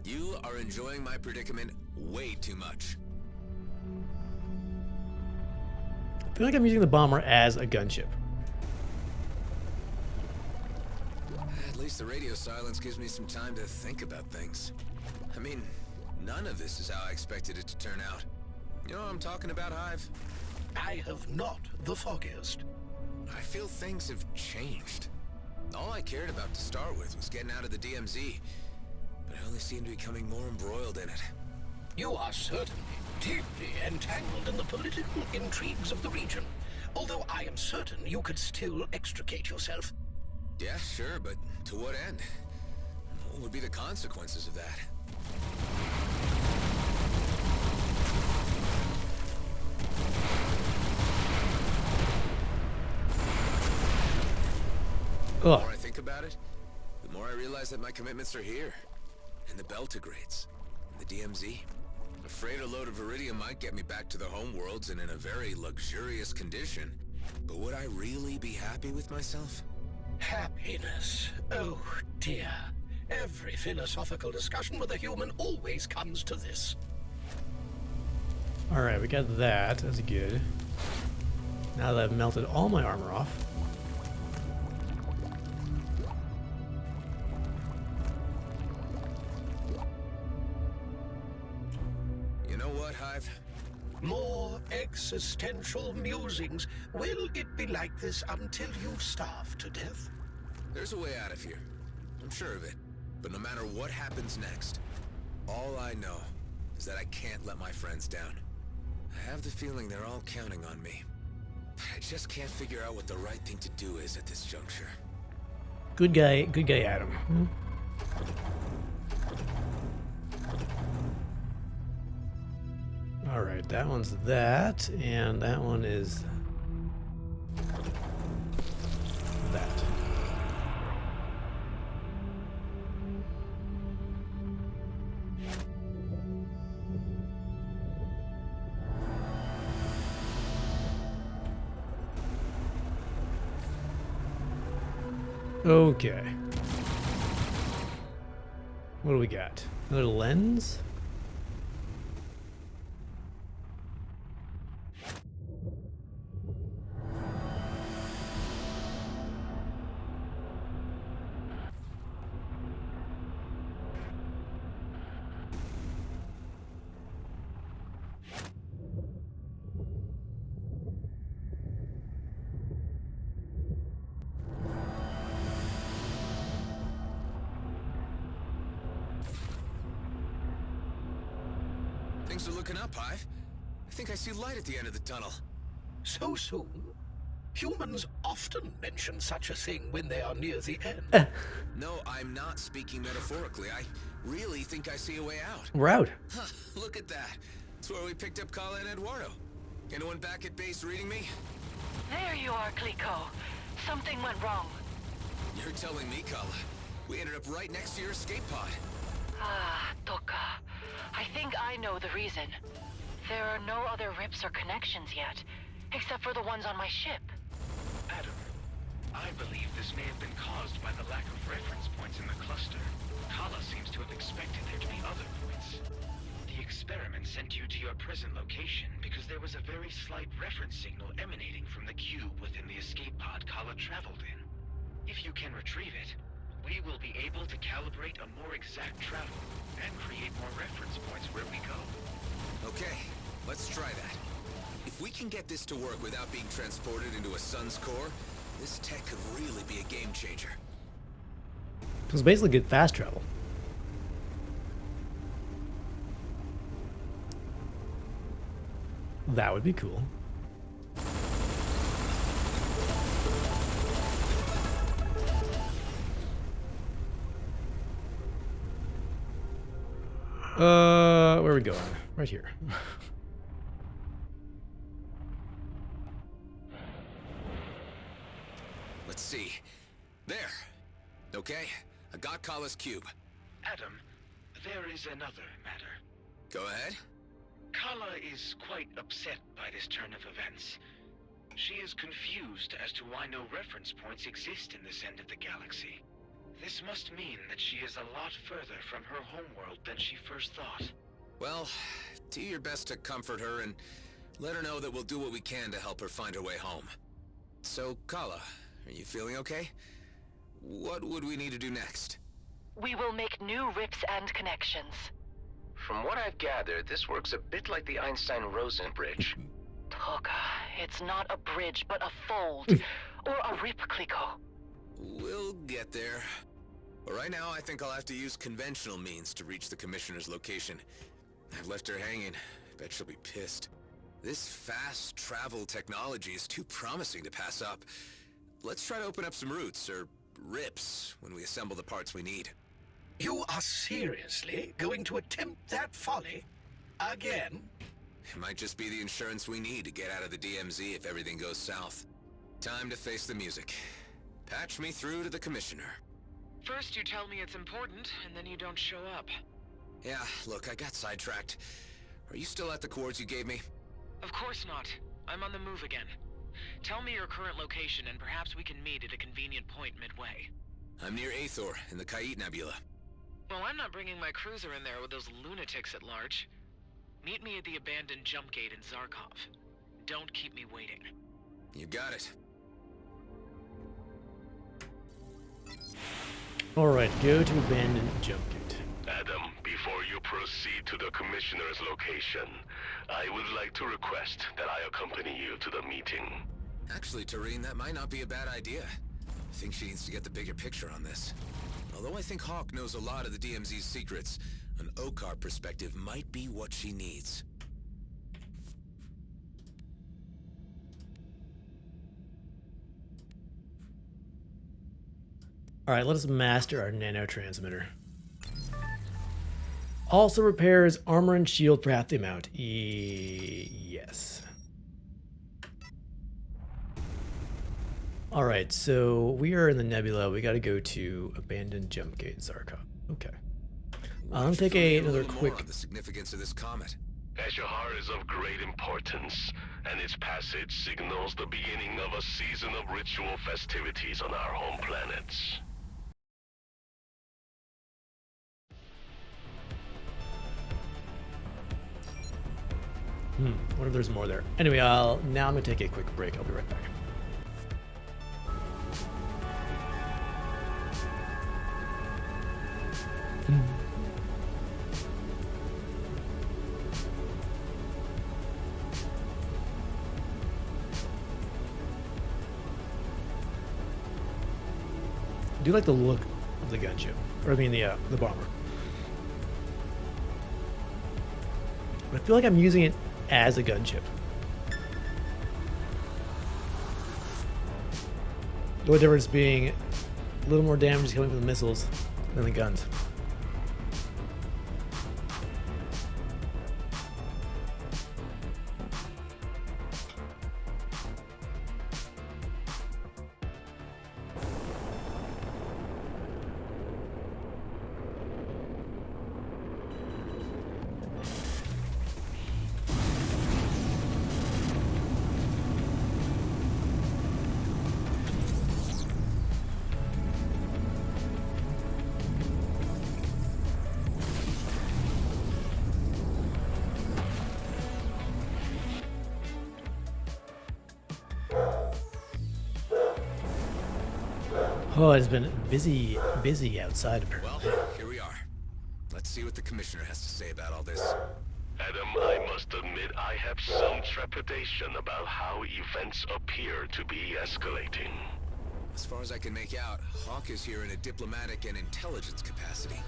S4: You are enjoying my predicament way too much.
S1: I feel like I'm using the bomber as a gunship.
S4: At least the radio silence gives me some time to think about things. I mean, none of this is how I expected it to turn out. You know what I'm talking about, Hive?
S3: I have not the foggiest.
S4: I feel things have changed. All I cared about to start with was getting out of the DMZ, but I only seem to be becoming more embroiled in it.
S3: You are certainly deeply entangled in the political intrigues of the region, although I am certain you could still extricate yourself.
S4: Yeah, sure, but to what end? What would be the consequences of that? The more I think about it, the more I realize that my commitments are here. In the Beltigrades, in the DMZ. A freighter load of Iridium might get me back to the homeworlds and in a very luxurious condition. But would I really be happy with myself?
S3: Happiness. Oh, dear. Every philosophical discussion with a human always comes to this.
S1: Alright, we got that. That's good. Now that I've melted all my armor off.
S4: You know what, Hive?
S3: More existential musings. Will it be like this until you starve to death?
S4: There's a way out of here. I'm sure of it. But no matter what happens next, all I know is that I can't let my friends down. I have the feeling they're all counting on me. I just can't figure out what the right thing to do is at this juncture.
S1: Good guy Adam. Hmm? All right, that one's that, and that one is that. Okay. What do we got? Another lens?
S4: Things are looking up, Hive. I think I see light at the end of the tunnel.
S3: So soon? Humans often mention such a thing when they are near the end.
S4: No, I'm not speaking metaphorically. I really think I see a way out.
S1: We're out.
S4: Huh, look at that. It's where we picked up Kala and Eduardo. Anyone back at base reading me?
S5: There you are, Clico. Something went wrong.
S4: You're telling me, Kala. We ended up right next to your escape pod.
S5: Ah, Toka. I think I know the reason. There are no other rips or connections yet, except for the ones on my ship.
S10: Adam, I believe this may have been caused by the lack of reference points in the cluster. Kala seems to have expected there to be other points. The experiment sent you to your present location because there was a very slight reference signal emanating from the cube within the escape pod Kala traveled in. If you can retrieve it, we will be able to calibrate a more exact travel and create more reference points where we go.
S4: Okay, let's try that. If we can get this to work without being transported into a sun's core, this tech could really be a game changer.
S1: It's basically good fast travel. That would be cool. Where are we going? Right here.
S4: Let's see. There. Okay, I got Kala's cube.
S10: Adam, there is another matter.
S4: Go ahead.
S10: Kala is quite upset by this turn of events. She is confused as to why no reference points exist in this end of the galaxy. This must mean that she is a lot further from her homeworld than she first thought.
S4: Well, do your best to comfort her and let her know that we'll do what we can to help her find her way home. So, Kala, are you feeling okay? What would we need to do next?
S5: We will make new rips and connections.
S2: From what I've gathered, this works a bit like the Einstein-Rosen bridge.
S5: Toka, it's not a bridge, but a fold. Or a rip, Clico.
S4: We'll get there. But right now, I think I'll have to use conventional means to reach the Commissioner's location. I've left her hanging. I bet she'll be pissed. This fast travel technology is too promising to pass up. Let's try to open up some routes, or rips, when we assemble the parts we need.
S3: You are seriously going to attempt that folly? Again?
S4: It might just be the insurance we need to get out of the DMZ if everything goes south. Time to face the music. Patch me through to the Commissioner.
S9: First you tell me it's important, and then you don't show up.
S4: Yeah, look, I got sidetracked. Are you still at the cords you gave me?
S9: Of course not. I'm on the move again. Tell me your current location, and perhaps we can meet at a convenient point midway.
S4: I'm near Aethor, in the Kait Nebula.
S9: Well, I'm not bringing my cruiser in there with those lunatics at large. Meet me at the abandoned jump gate in Zarkov. Don't keep me waiting.
S4: You got it.
S1: Alright, go to abandoned jump gate.
S8: Adam, before you proceed to the Commissioner's location, I would like to request that I accompany you to the meeting.
S4: Actually, Terradyne, that might not be a bad idea. I think she needs to get the bigger picture on this. Although I think Hawk knows a lot of the DMZ's secrets, An Okar perspective might be what she needs.
S1: All right, let us master our nanotransmitter. Also repairs armor and shield for half the amount. Yes. All right, so we are in the nebula. We got to go to abandoned jump gate, Zarkov. Okay. I'm gonna take another quick.
S4: On the significance of this comet.
S8: Eshahar is of great importance, and its passage signals the beginning of a season of ritual festivities on our home planets.
S1: What if there's more there? Anyway, now I'm gonna take a quick break. I'll be right back. I do like the look of the gunship, or I mean the bomber. But I feel like I'm using it as a gunship. The only difference being a little more damage coming from the missiles than the guns. Oh, it's been busy outside apparently.
S4: Well, here we are. Let's see what the commissioner has to say about all this.
S8: Adam, I must admit I have some trepidation about how events appear to be escalating.
S4: As far as I can make out, Hawk is here in a diplomatic and intelligence capacity.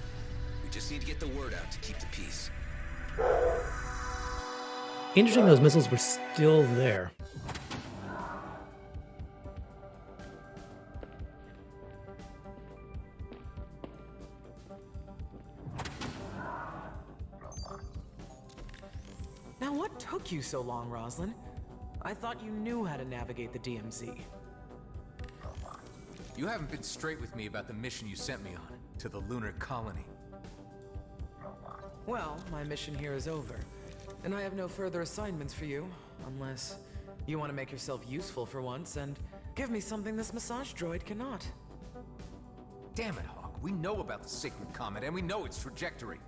S4: We just need to get the word out to keep the peace.
S1: Interesting, those missiles were still there.
S9: Now what took you so long, Roslyn? I thought you knew how to navigate the DMZ.
S4: You haven't been straight with me about the mission you sent me on, to the lunar colony.
S9: Well, my mission here is over, and I have no further assignments for you, unless you want to make yourself useful for once and give me something this massage droid cannot.
S4: Damn it, Hawk. We know about the sacred comet, and we know its trajectory.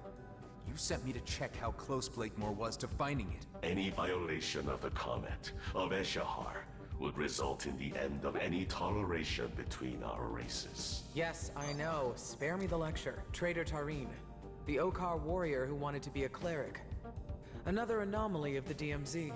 S4: You sent me to check how close Blakemore was to finding it.
S8: Any violation of the comet, of Eshahar, would result in the end of any toleration between our races.
S9: Yes, I know. Spare me the lecture. Traitor Tarine, the Okar warrior who wanted to be a cleric. Another anomaly of the DMZ.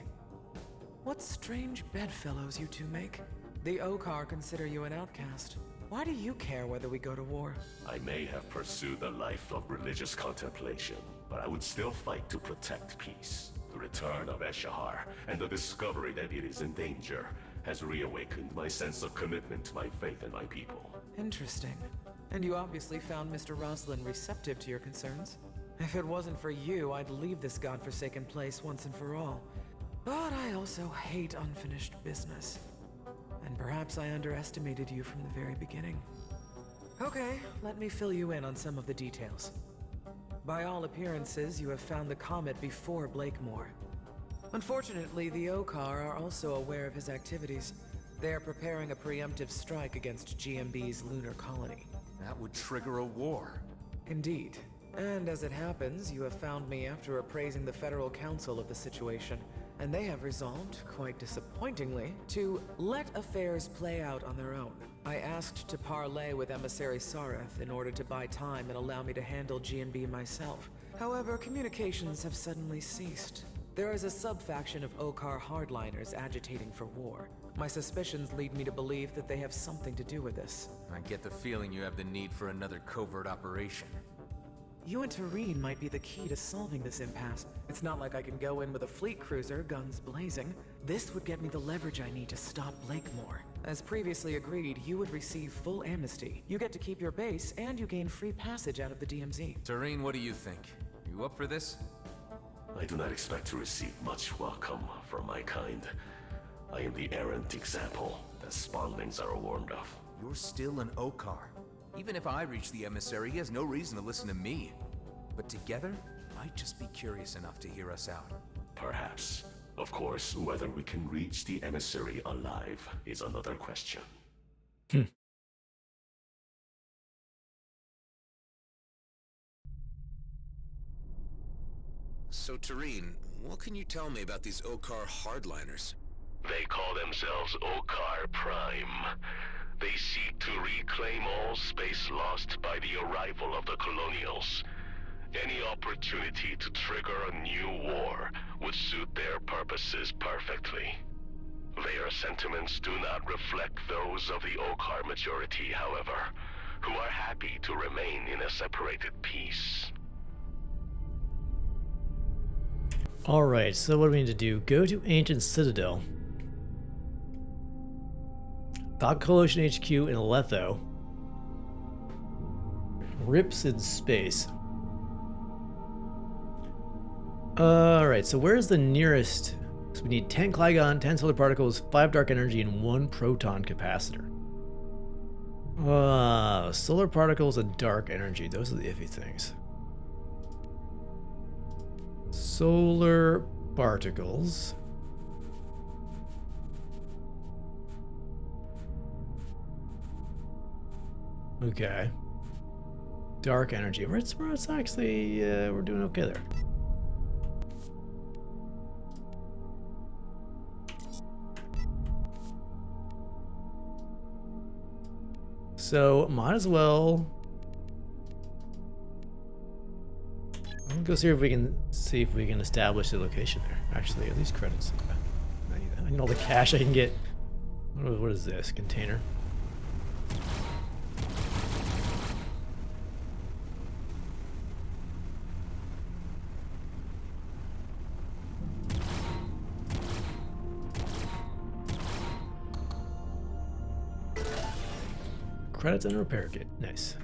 S9: What strange bedfellows you two make. The Okar consider you an outcast. Why do you care whether we go to war?
S8: I may have pursued a life of religious contemplation, but I would still fight to protect peace. The return of Eshahar and the discovery that it is in danger has reawakened my sense of commitment to my faith and my people.
S9: Interesting. And you obviously found Mr. Roslin receptive to your concerns. If it wasn't for you, I'd leave this godforsaken place once and for all. But I also hate unfinished business. And perhaps I underestimated you from the very beginning. Okay, let me fill you in on some of the details. By all appearances, you have found the comet before Blakemore. Unfortunately, the Okar are also aware of his activities. They are preparing a preemptive strike against GMB's lunar colony.
S4: That would trigger a war.
S9: Indeed. And as it happens, you have found me after appraising the Federal Council of the situation, and they have resolved, quite disappointingly, to let affairs play out on their own. I asked to parley with Emissary Sareth in order to buy time and allow me to handle GMB myself. However, communications have suddenly ceased. There is a sub-faction of Okar hardliners agitating for war. My suspicions lead me to believe that they have something to do with this.
S4: I get the feeling you have the need for another covert operation.
S9: You and Terradyne might be the key to solving this impasse. It's not like I can go in with a fleet cruiser, guns blazing. This would get me the leverage I need to stop Blakemore. As previously agreed, you would receive full amnesty. You get to keep your base, and you gain free passage out of the DMZ.
S4: Terradyne, what do you think? You up for this?
S8: I do not expect to receive much welcome from my kind. I am the errant example that spawnlings are warned of.
S4: You're still an Okar. Even if I reach the emissary, he has no reason to listen to me. But together, might just be curious enough to hear us out.
S8: Perhaps. Of course, whether we can reach the emissary alive is another question.
S4: So, Terradyne, what can you tell me about these Okar hardliners?
S8: They call themselves Okar Prime. They seek to reclaim all space lost by the arrival of the Colonials. Any opportunity to trigger a new war would suit their purposes perfectly. Their sentiments do not reflect those of the Okar majority, however, who are happy to remain in a separated peace.
S1: Alright, so what do we need to do? Go to Ancient Citadel. Dot Coalition HQ in Letho. Rips in space. Alright, so where's the nearest? So we need 10 Clygon, 10 solar particles, 5 dark energy, and 1 proton capacitor. Solar particles and dark energy. Those are the iffy things. Solar particles. Okay. Dark energy. It's actually, we're doing okay there. So, might as well... I'll go see if we can establish the location there. Actually, at least credits. I need that. I need all the cash I can get. What is this? Container. Credits and repair kit. Nice.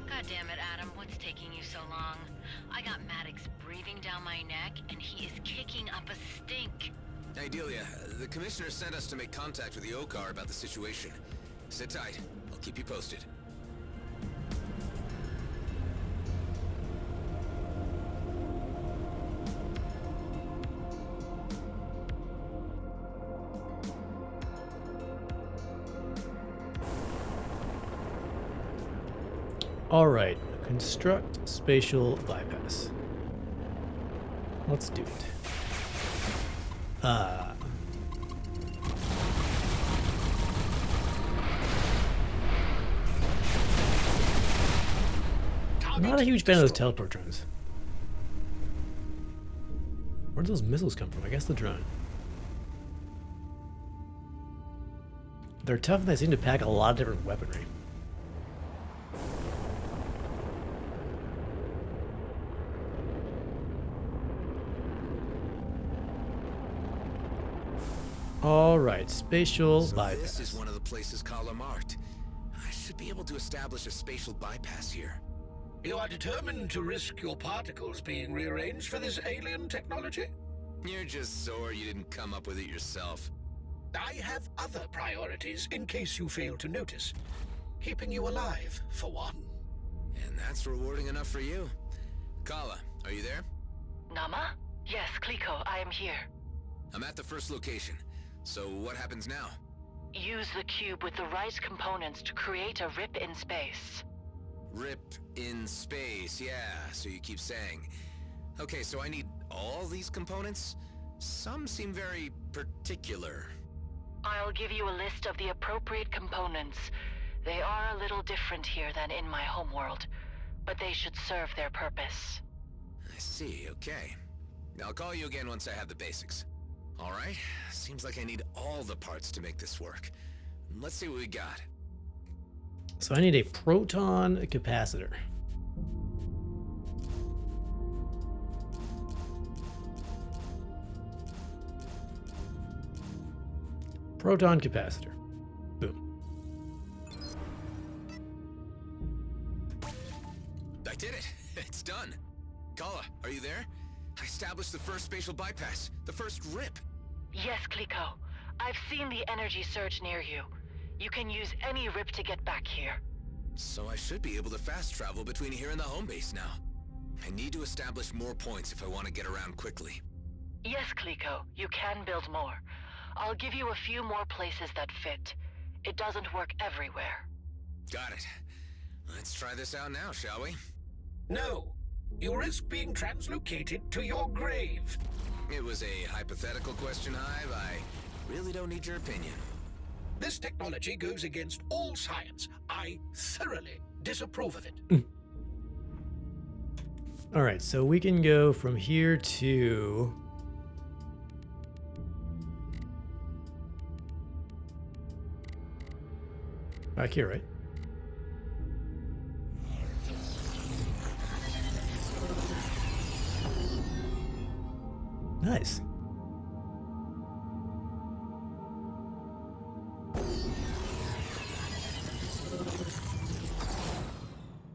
S12: God damn it, Adam. What's taking you so long? I got Maddox breathing down my neck, and he is kicking up a stink.
S4: Hey, Delia, the commissioner sent us to make contact with the Okar about the situation. Sit tight. I'll keep you posted.
S1: Alright, construct spatial bypass. Let's do it. I'm not a huge fan of those teleport drones. Where do those missiles come from? I guess the drone. They're tough and they seem to pack a lot of different weaponry. Alright, spatial bypass.
S4: This is one of the places Kala marked. I should be able to establish a spatial bypass here.
S3: You are determined to risk your particles being rearranged for this alien technology?
S4: You're just sore you didn't come up with it yourself.
S3: I have other priorities, in case you fail to notice. Keeping you alive, for one.
S4: And that's rewarding enough for you. Kala, are you there?
S5: Nama? Yes, Kliko, I am here.
S4: I'm at the first location. So what happens now?
S5: Use the cube with the right components to create a rip in space.
S4: Rip in space, yeah, so you keep saying. Okay, so I need all these components? Some seem very particular.
S5: I'll give you a list of the appropriate components. They are a little different here than in my homeworld, but they should serve their purpose.
S4: I see, okay. I'll call you again once I have the basics. All right? Seems like I need all the parts to make this work. Let's see what we got.
S1: So I need a proton capacitor. Proton capacitor. Boom.
S4: I did it. It's done. Kala, are you there? I established the first spatial bypass. The first rip.
S5: Yes, Kliko. I've seen the energy surge near you. You can use any rip to get back here.
S4: So I should be able to fast travel between here and the home base now. I need to establish more points if I want to get around quickly.
S5: Yes, Kliko, you can build more. I'll give you a few more places that fit. It doesn't work everywhere.
S4: Got it. Let's try this out now, shall we?
S3: No. You risk being translocated to your grave.
S4: It was a hypothetical question, Hive. I really don't need your opinion.
S3: This technology goes against all science. I thoroughly disapprove of it.
S1: All right, so we can go from here to... back here, right? Nice.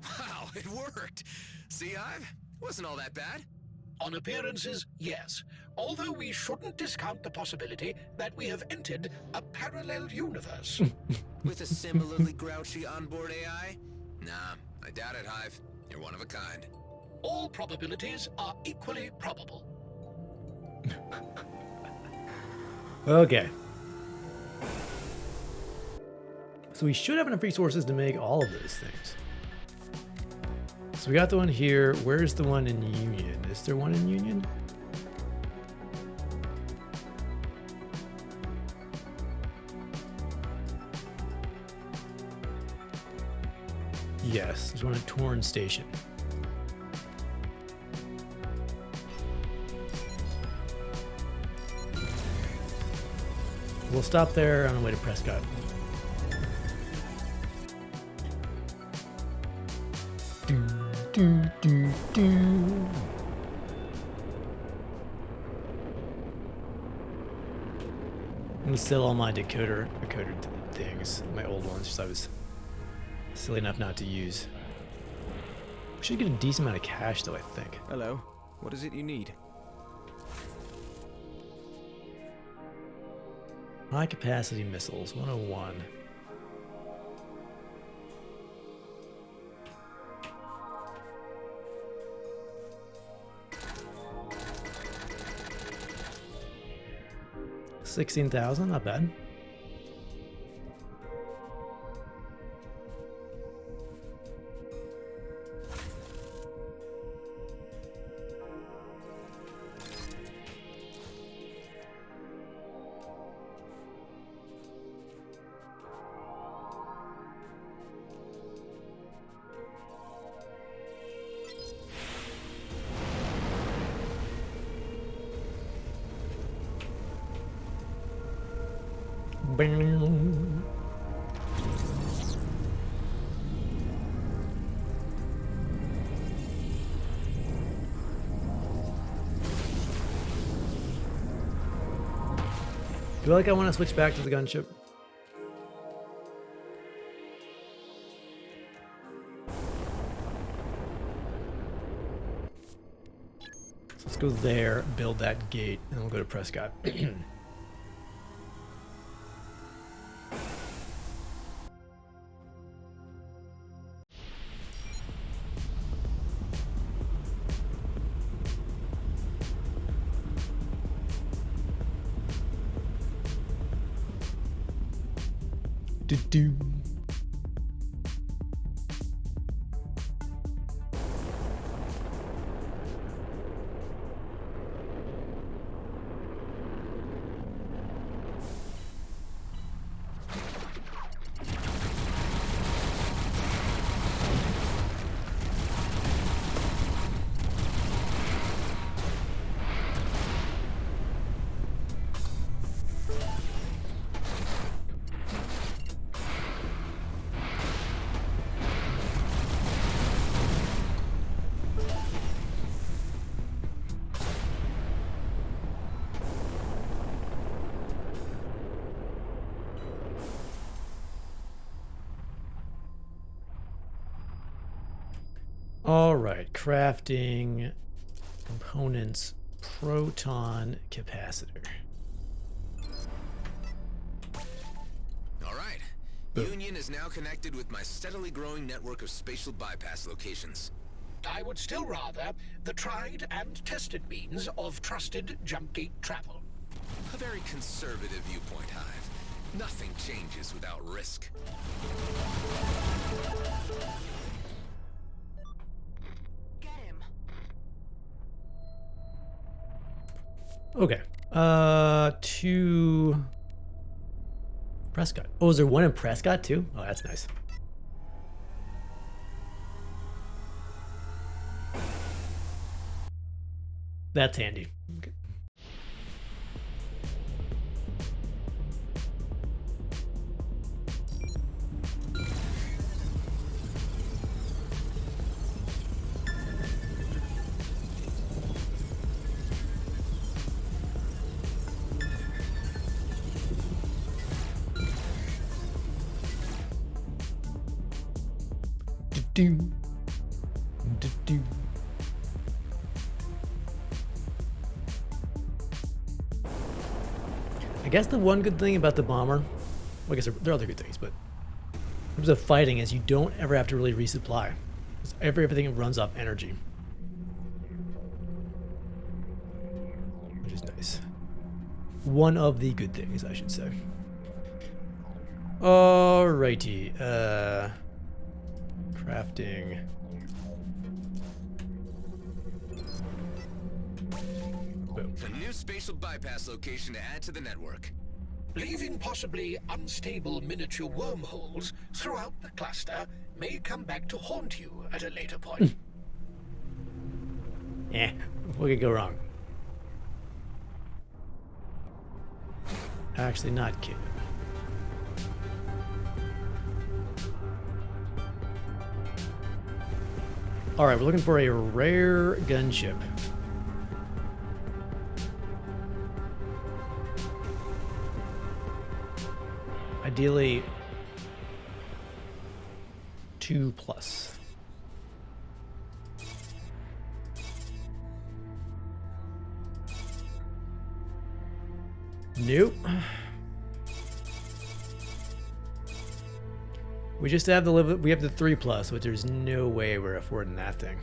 S4: Wow, it worked. See, Hive? Wasn't all that bad.
S3: On appearances, yes. Although we shouldn't discount the possibility that we have entered a parallel universe.
S4: With a similarly grouchy onboard AI? Nah, I doubt it, Hive. You're one of a kind.
S3: All probabilities are equally probable.
S1: Okay. So we should have enough resources to make all of those things. So we got the one here. Where's the one in Union? Is there one in Union? Yes, there's one at Torn Station. We'll stop there on the way to Prescott. I'm gonna sell all my decoder things, my old ones, because I was silly enough not to use. We should get a decent amount of cash, though, I think.
S13: Hello. What is it you need?
S1: High capacity missiles, 101. $16,000, not bad. Bing. Do I want to switch back to the gunship? So let's go there, build that gate, and we'll go to Prescott. Do-do. All right, crafting components, proton capacitor.
S4: All right.
S1: Boom.
S4: Union is now connected with my steadily growing network of spatial bypass locations.
S3: I would still rather the tried and tested means of trusted jump gate travel.
S4: A very conservative viewpoint, Hive. Nothing changes without risk.
S5: Get him.
S1: Okay. To Prescott. Oh, is there one in Prescott too? Oh, that's nice. That's handy. Okay. Do-do. Do-do. I guess the one good thing about the bomber, well, I guess there are other good things, but in terms of fighting is you don't ever have to really resupply. Everything runs off energy. Which is nice. One of the good things, I should say. Alrighty. Crafting. Boom.
S4: A new spatial bypass location to add to the network.
S3: Leaving possibly unstable miniature wormholes throughout the cluster may come back to haunt you at a later point.
S1: Yeah, what could go wrong? Actually, not kidding. All right, we're looking for a rare gunship. Ideally, 2+. Nope. We just have the we have the 3+, but there's no way we're affording that thing.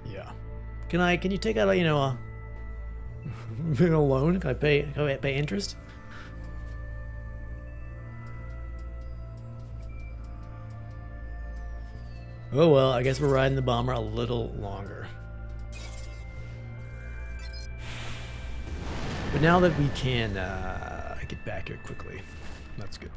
S1: Yeah. Can you take out a, you know, a loan? Can I pay interest? Oh well, I guess we're riding the bomber a little longer. But now that we can get back here quickly, that's good.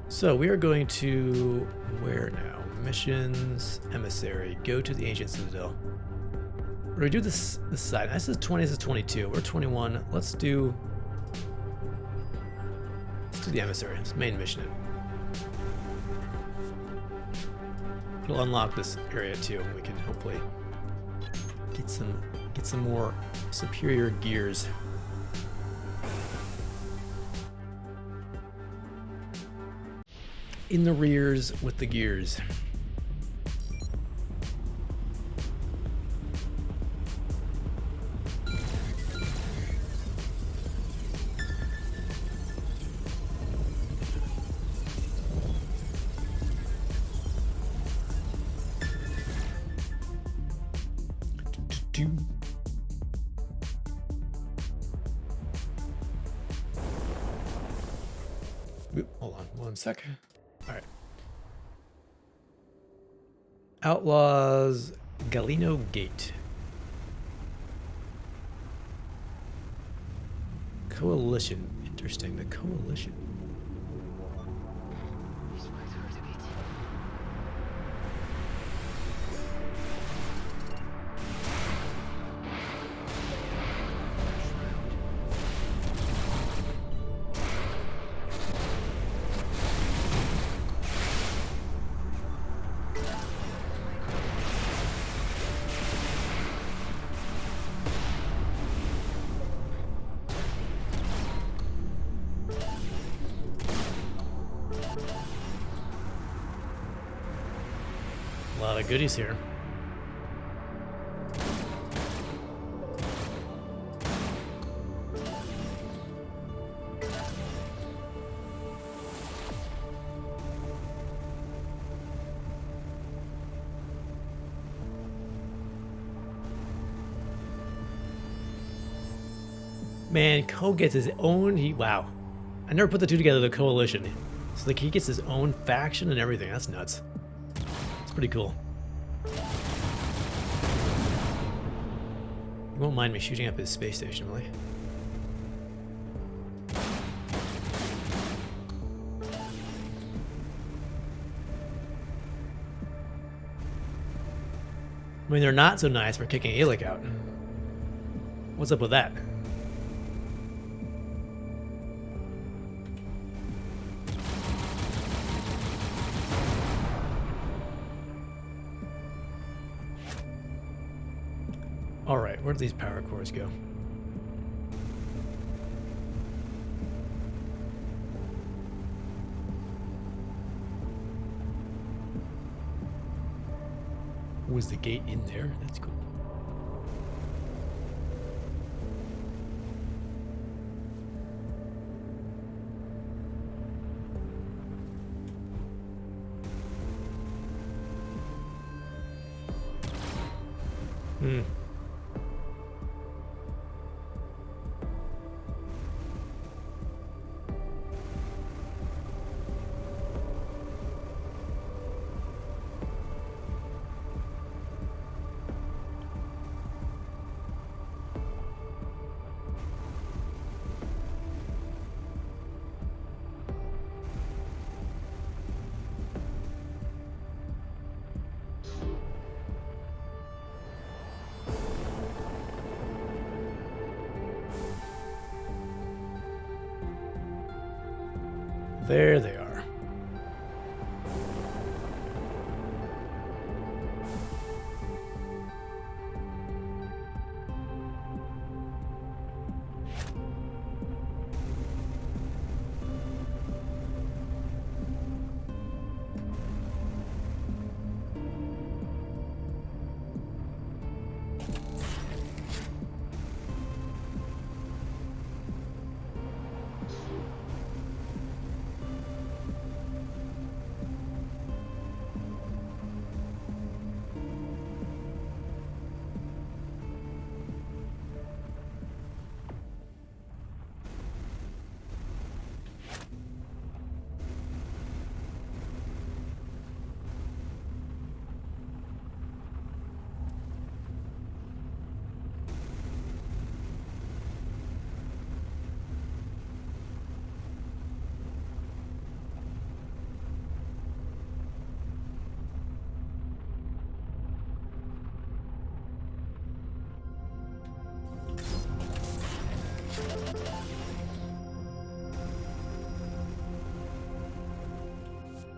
S1: So we are going to, where now? Missions, emissary, go to the ancient citadel. We're gonna do this side. This is 20, this is 22. We're 21. Let's do the emissary. It's main mission. It'll unlock this area too, and we can hopefully get some more superior gears. In the rears with the gears. Oop, hold on 1 sec. All right. Outlaws Galino Gate. Coalition. Interesting. The coalition. lot of goodies here. Man, Ko gets his own. Wow. I never put the two together, the coalition. So like he gets his own faction and everything. That's nuts. It's pretty cool. You won't mind me shooting up his space station, will he? I mean, they're not so nice for kicking Alec out. What's up with that? Alright, where do these power cores go? Was the gate in there? That's cool. Hmm. There they are.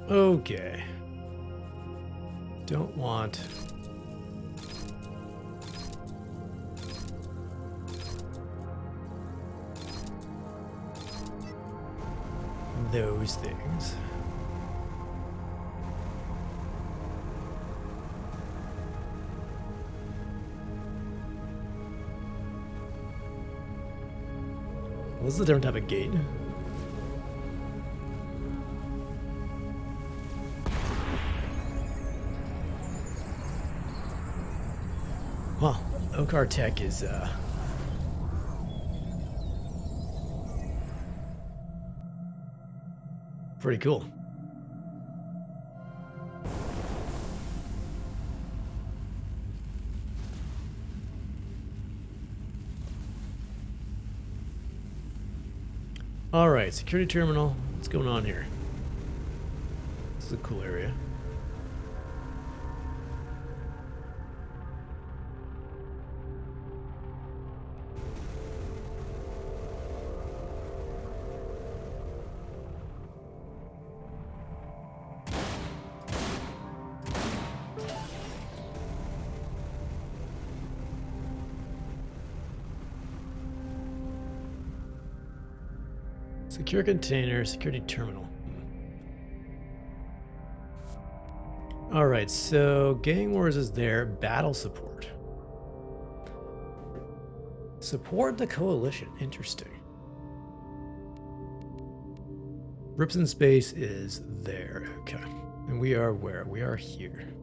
S1: Okay. Don't want... those things. What's the different type of gate? Well, Okar Tech is pretty cool. All right, security terminal. What's going on here? This is a cool area. Secure container, security terminal. Alright, so Gang Wars is there. Battle support. Support the coalition. Interesting. Rips in Space is there. Okay. And we are where? We are here.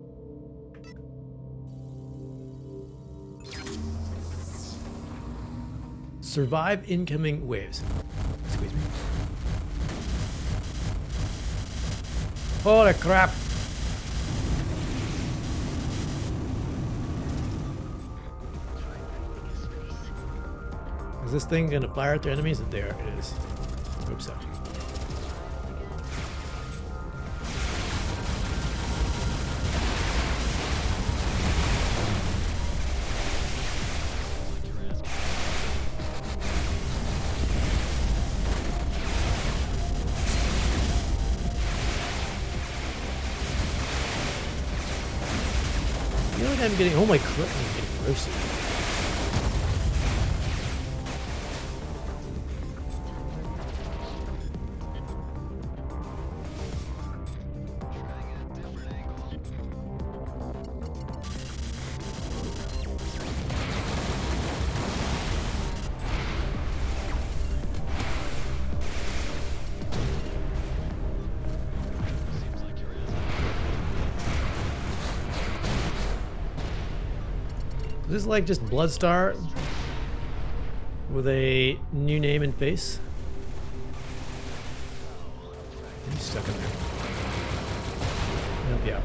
S1: Survive incoming waves. Squeeze me. Holy crap! Is this thing gonna fire at their enemies? There it is. Hope so. I feel like I'm getting, oh my crap, I'm getting roasted. This is like just Bloodstar with a new name and face. He's stuck in there. Help you out.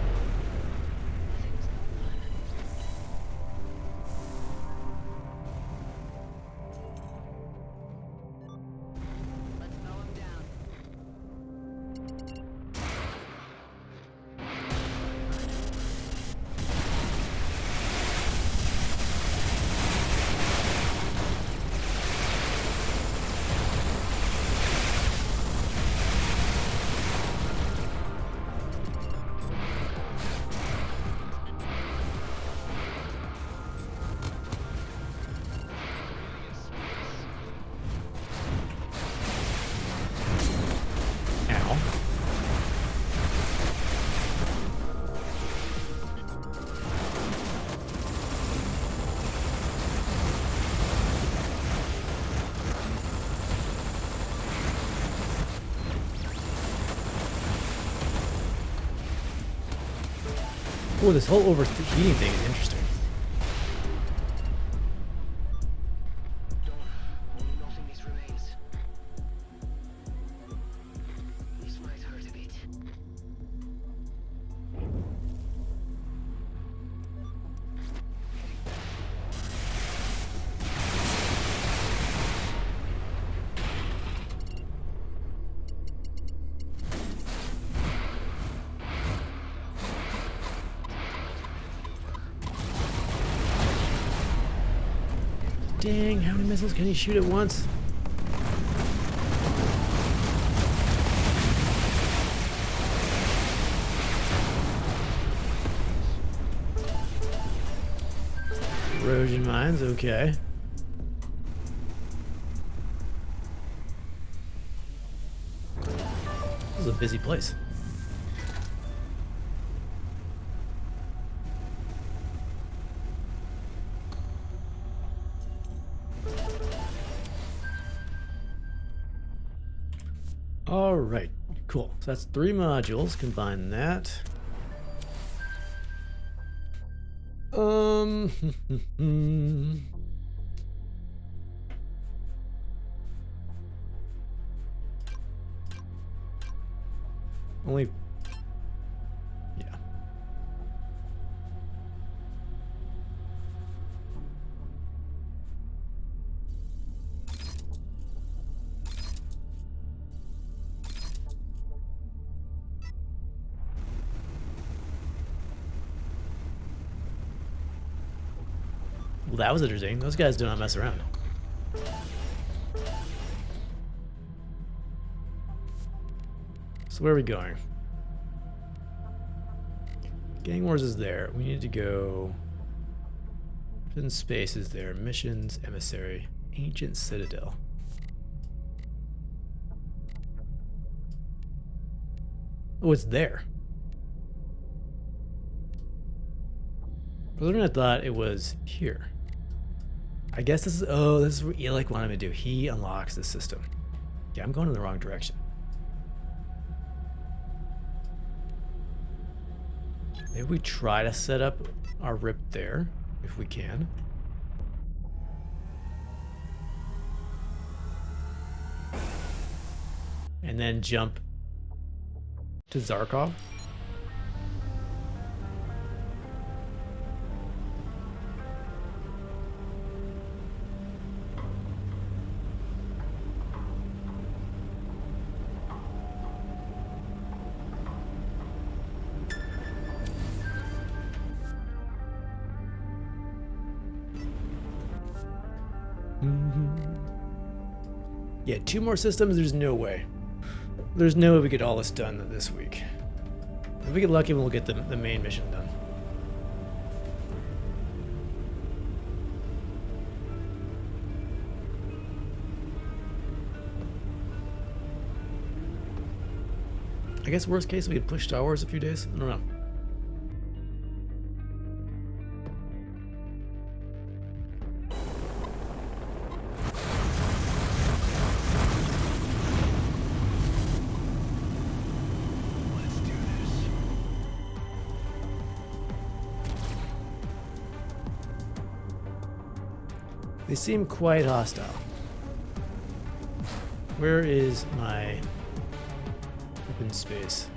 S1: Oh, this whole overheating thing is interesting. Dang, how many missiles can he shoot at once? Erosion mines, okay. This is a busy place. All right, cool. So that's 3 modules. Combine that. Only, yeah. Well, that was interesting. Those guys do not mess around. So where are we going? Gang Wars is there. We need to go. In Space is there. Missions, Emissary, Ancient Citadel. Oh, it's there. For some reason I thought it was here. I guess this is, oh, this is what Elic wanted me to do. He unlocks the system. Yeah, I'm going in the wrong direction. Maybe we try to set up our rip there, if we can. And then jump to Zarkov. Yeah, 2 more systems, there's no way. There's no way we get all this done this week. If we get lucky, we'll get the main mission done. I guess worst case, we could push Star Wars a few days. I don't know. They seem quite hostile. Where is my open space?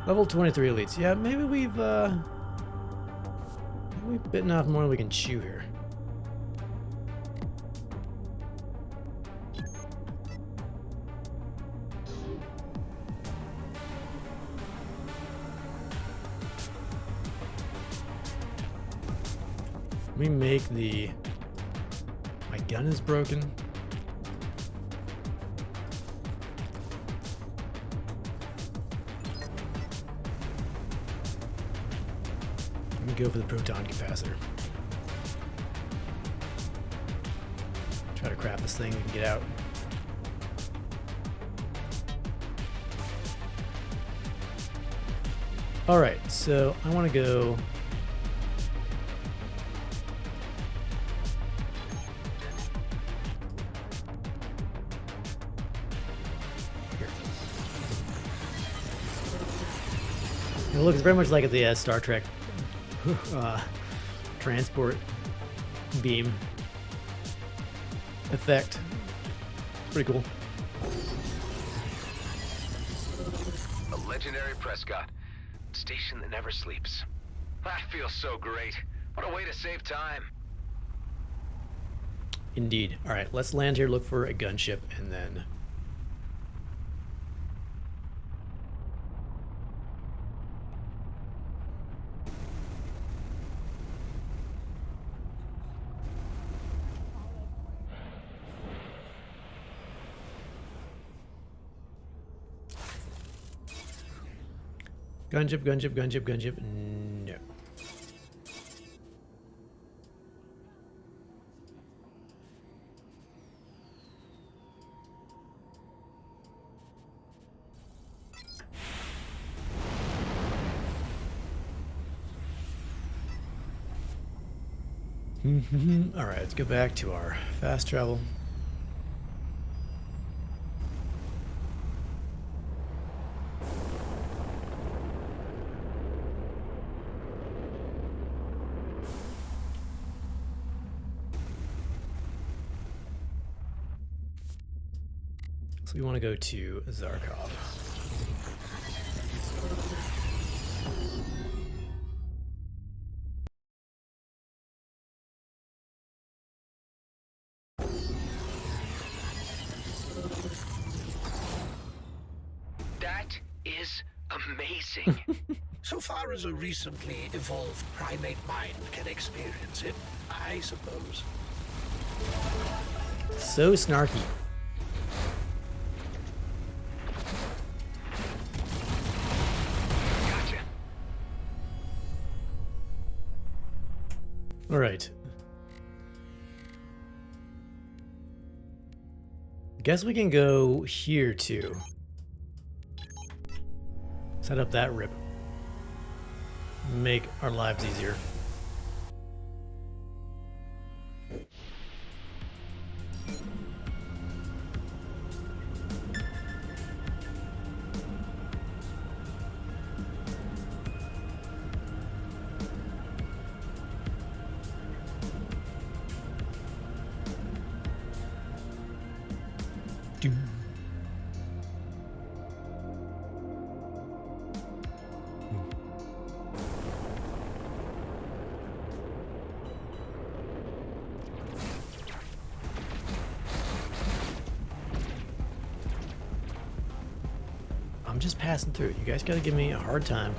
S1: Level 23 elites. Yeah, maybe we've bitten off more than we can chew here. We make the... My gun is broken. Let me go for the proton capacitor. Try to craft this thing, we can get out. Alright, so I want to go... It looks very much like the Star Trek transport beam effect. Pretty cool.
S2: The legendary Prescott. Station that never sleeps. That feels so great. What a way to save time.
S1: Indeed. Alright, let's land here, look for a gunship, and then... Gunship, gunship, gunship, gunship. No. All right, let's go back to our fast travel. So we want to go to Zarkov.
S2: That is amazing.
S3: So far as a recently evolved primate mind can experience it, I suppose.
S1: So snarky.
S2: Gotcha.
S1: All right. Guess we can go here too. Set up that rip. make our lives easier. I'm just passing through. You guys gotta give me a hard time.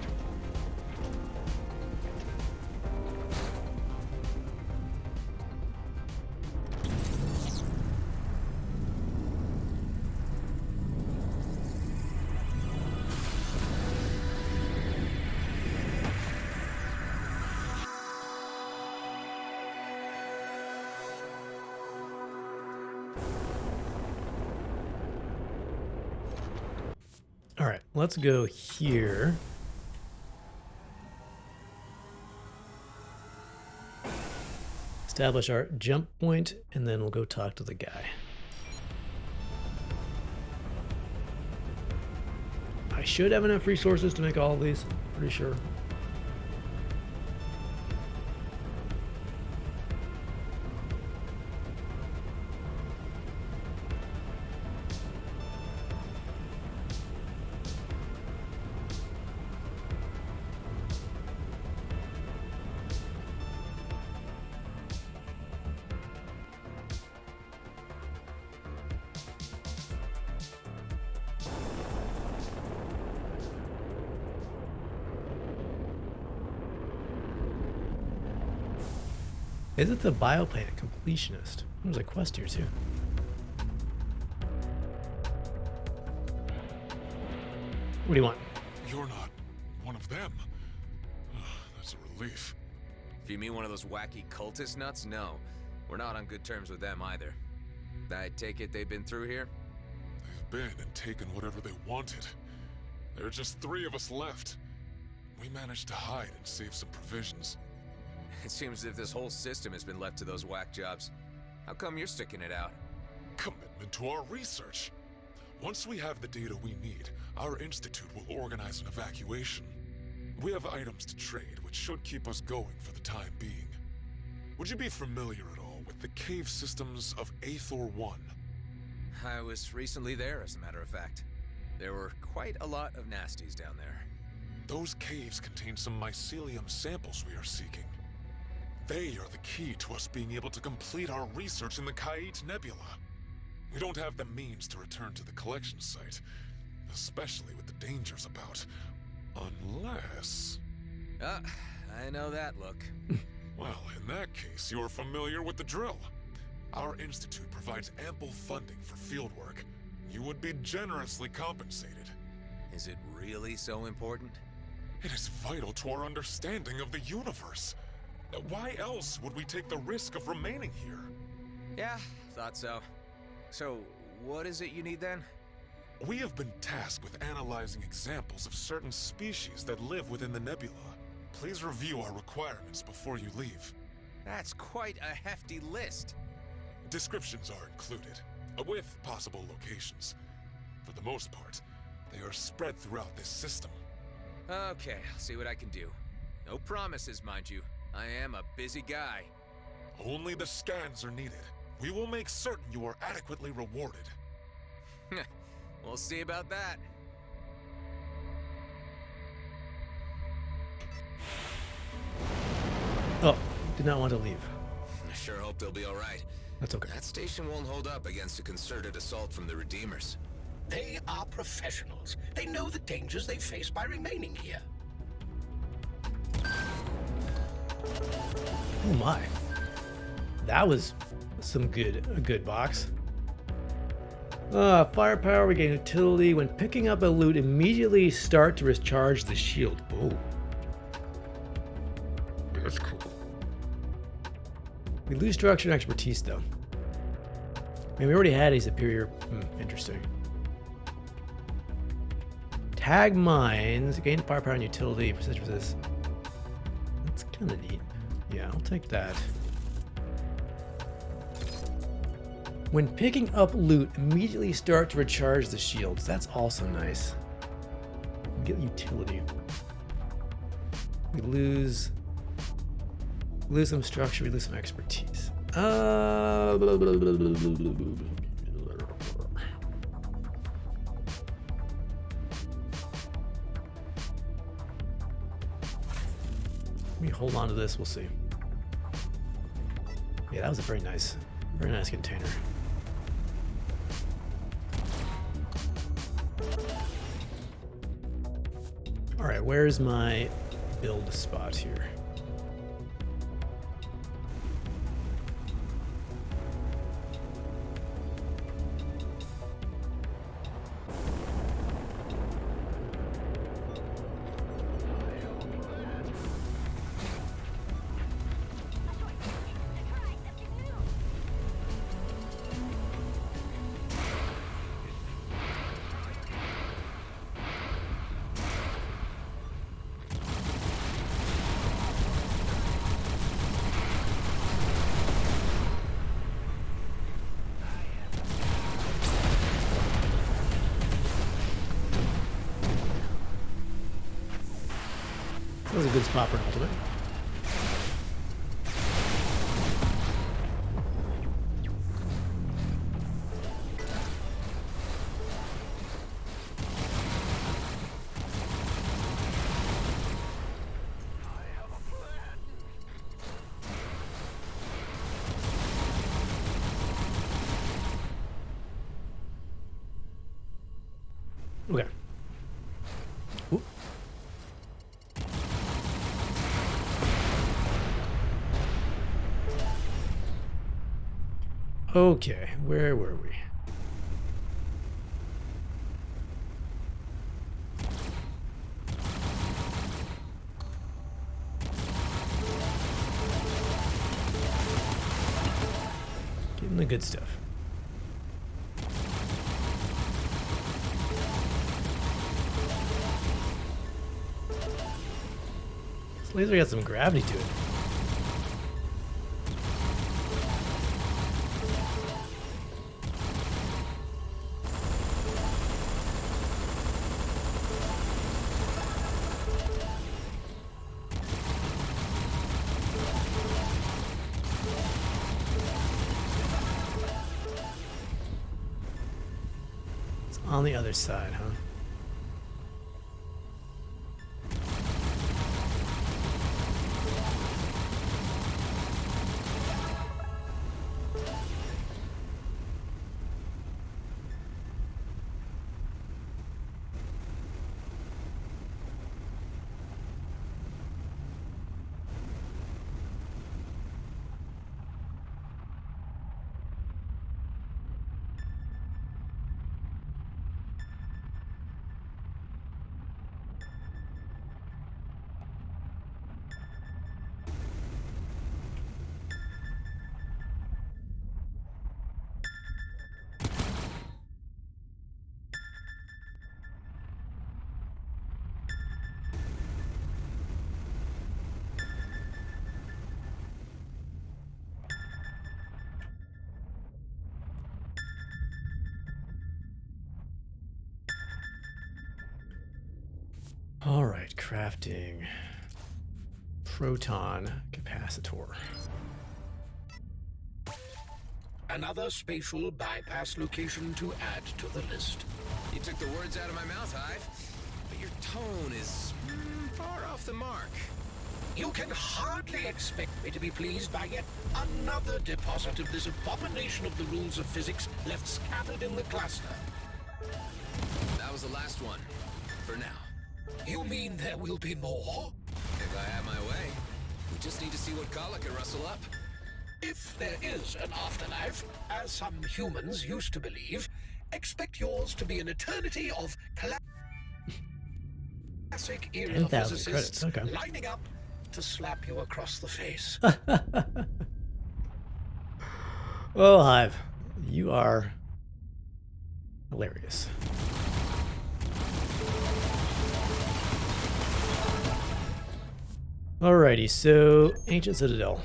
S1: All right, let's go here. Establish our jump point, and then we'll go talk to the guy. I should have enough resources to make all of these, pretty sure. Is it the bioplanet completionist? There's a quest here too. What do you want?
S14: You're not one of them. That's a relief.
S4: If you mean one of those wacky cultist nuts, no. We're not on good terms with them either. I take it they've been through here?
S14: They've been and taken whatever they wanted. There are just 3 of us left. We managed to hide and save some provisions.
S4: It seems as if this whole system has been left to those whack jobs. How come you're sticking it out?
S14: Commitment to our research. Once we have the data we need, our institute will organize an evacuation. We have items to trade, which should keep us going for the time being. Would you be familiar at all with the cave systems of Aethor 1?
S4: I was recently there, as a matter of fact. There were quite a lot of nasties down there.
S14: Those caves contain some mycelium samples we are seeking. They are the key to us being able to complete our research in the Kait Nebula. We don't have the means to return to the collection site, especially with the dangers about. Unless...
S4: I know that look.
S14: Well, in that case, you're familiar with the drill. Our institute provides ample funding for fieldwork. You would be generously compensated.
S4: Is it really so important?
S14: It is vital to our understanding of the universe. Why else would we take the risk of remaining here?
S4: Yeah, thought so. So, what is it you need then?
S14: We have been tasked with analyzing examples of certain species that live within the nebula. Please review our requirements before you leave.
S4: That's quite a hefty list.
S14: Descriptions are included, with possible locations. For the most part, they are spread throughout this system.
S4: Okay, I'll see what I can do. No promises, mind you. I am a busy guy.
S14: Only the scans are needed. We will make certain you are adequately rewarded.
S4: We'll see about that.
S1: Oh, did not want to leave.
S4: I sure hope they'll be all right.
S1: That's okay.
S4: That station won't hold up against a concerted assault from the Redeemers.
S3: They are professionals. They know the dangers they face by remaining here.
S1: Oh my. That was a good box. Firepower, we gain utility. When picking up a loot, immediately start to recharge the shield. Oh. That's cool. We lose structure and expertise though. I mean, we already had a superior. Interesting. Tag mines, gain firepower and utility, precision resist. kind of neat. Yeah, I'll take that. When picking up loot, immediately start to recharge the shields. That's also nice. Get utility. We lose some structure, we lose some expertise. Let me hold on to this, we'll see. Yeah, that was a very nice container. All right, where's my build spot here? That was a good spot for an ultimate. Okay. Ooh. Okay, where were we? Getting the good stuff. This laser got some gravity to it. On the other side, huh? All right, crafting proton capacitor.
S3: Another spatial bypass location to add to the list.
S4: You took the words out of my mouth, Hive, but your tone is far off the mark.
S3: You can hardly expect me to be pleased by yet another deposit of this abomination of the rules of physics left scattered in the cluster.
S4: That was the last one, for now.
S3: You mean there will be more?
S4: If I have my way. We just need to see what Kala can rustle up.
S3: If there is an afterlife, as some humans used to believe, expect yours to be an eternity of classic era
S1: 10,000
S3: physicists
S1: credits, okay.
S3: lining up to slap you across the face.
S1: Well, Hive, you are hilarious. Alrighty, so Ancient Citadel.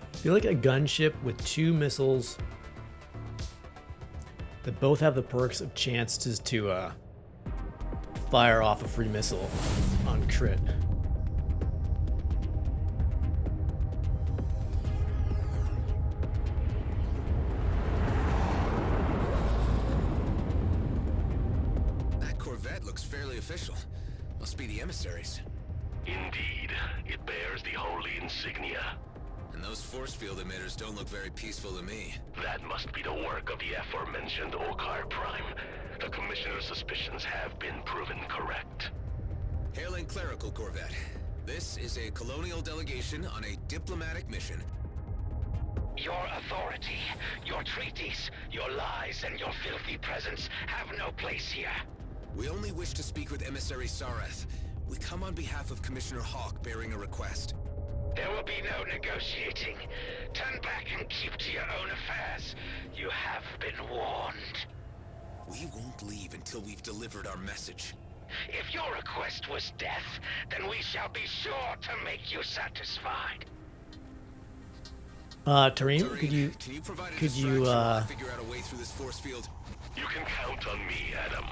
S1: I feel like a gunship with 2 missiles that both have the perks of chances to fire off a free missile on crit.
S4: That Corvette looks fairly official. Must be the emissaries.
S8: Indeed, it bears the holy insignia.
S4: And those force field emitters don't look very peaceful to me.
S8: That must be the work of the aforementioned Okar Prime. The Commissioner's suspicions have been proven correct.
S4: Hailing clerical Corvette. This is a colonial delegation on a diplomatic mission.
S3: Your authority, your treaties, your lies, and your filthy presence have no place here.
S4: We only wish to speak with Emissary Sareth. We come on behalf of Commissioner Hawk bearing a request.
S3: There will be no negotiating. Turn back and keep to your own affairs. You have been warned.
S4: We won't leave until we've delivered our message.
S3: If your request was death, then we shall be sure to make you satisfied.
S1: Tareem, could you
S4: figure out a way through this force field?
S8: You can count on me, Adam.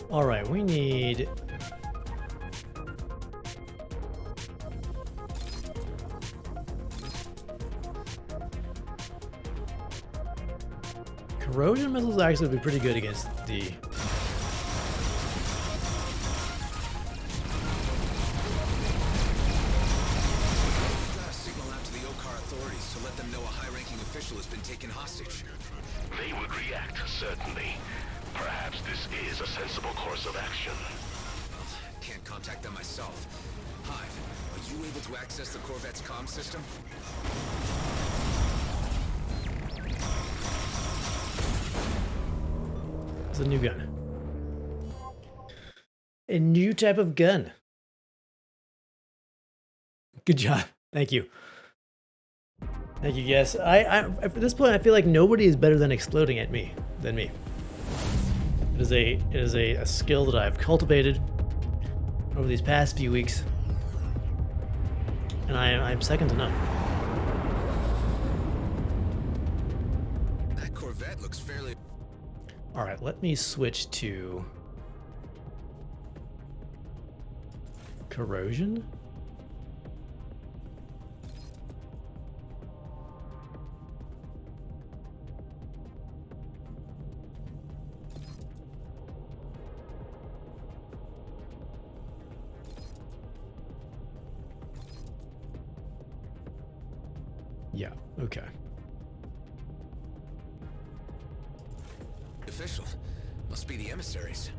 S1: All right, we need corrosion missiles actually would be pretty good against the
S4: signal out to the Okar authorities to let them know a high-ranking official has been taken hostage.
S8: They would react, certainly. Perhaps this is a sensible course of action.
S4: Well, can't contact them myself. Hive, are you able to access the Corvette's comm system?
S1: It's a new gun. A new type of gun. Good job. Thank you. Thank you, yes. I at this point I feel like nobody is better than exploding at me than me. It is a skill that I've cultivated over these past few weeks. And I'm second to none.
S4: That Corvette looks fairly...
S1: Alright, let me switch to corrosion. Yeah, okay.
S4: Official. Must be the emissaries.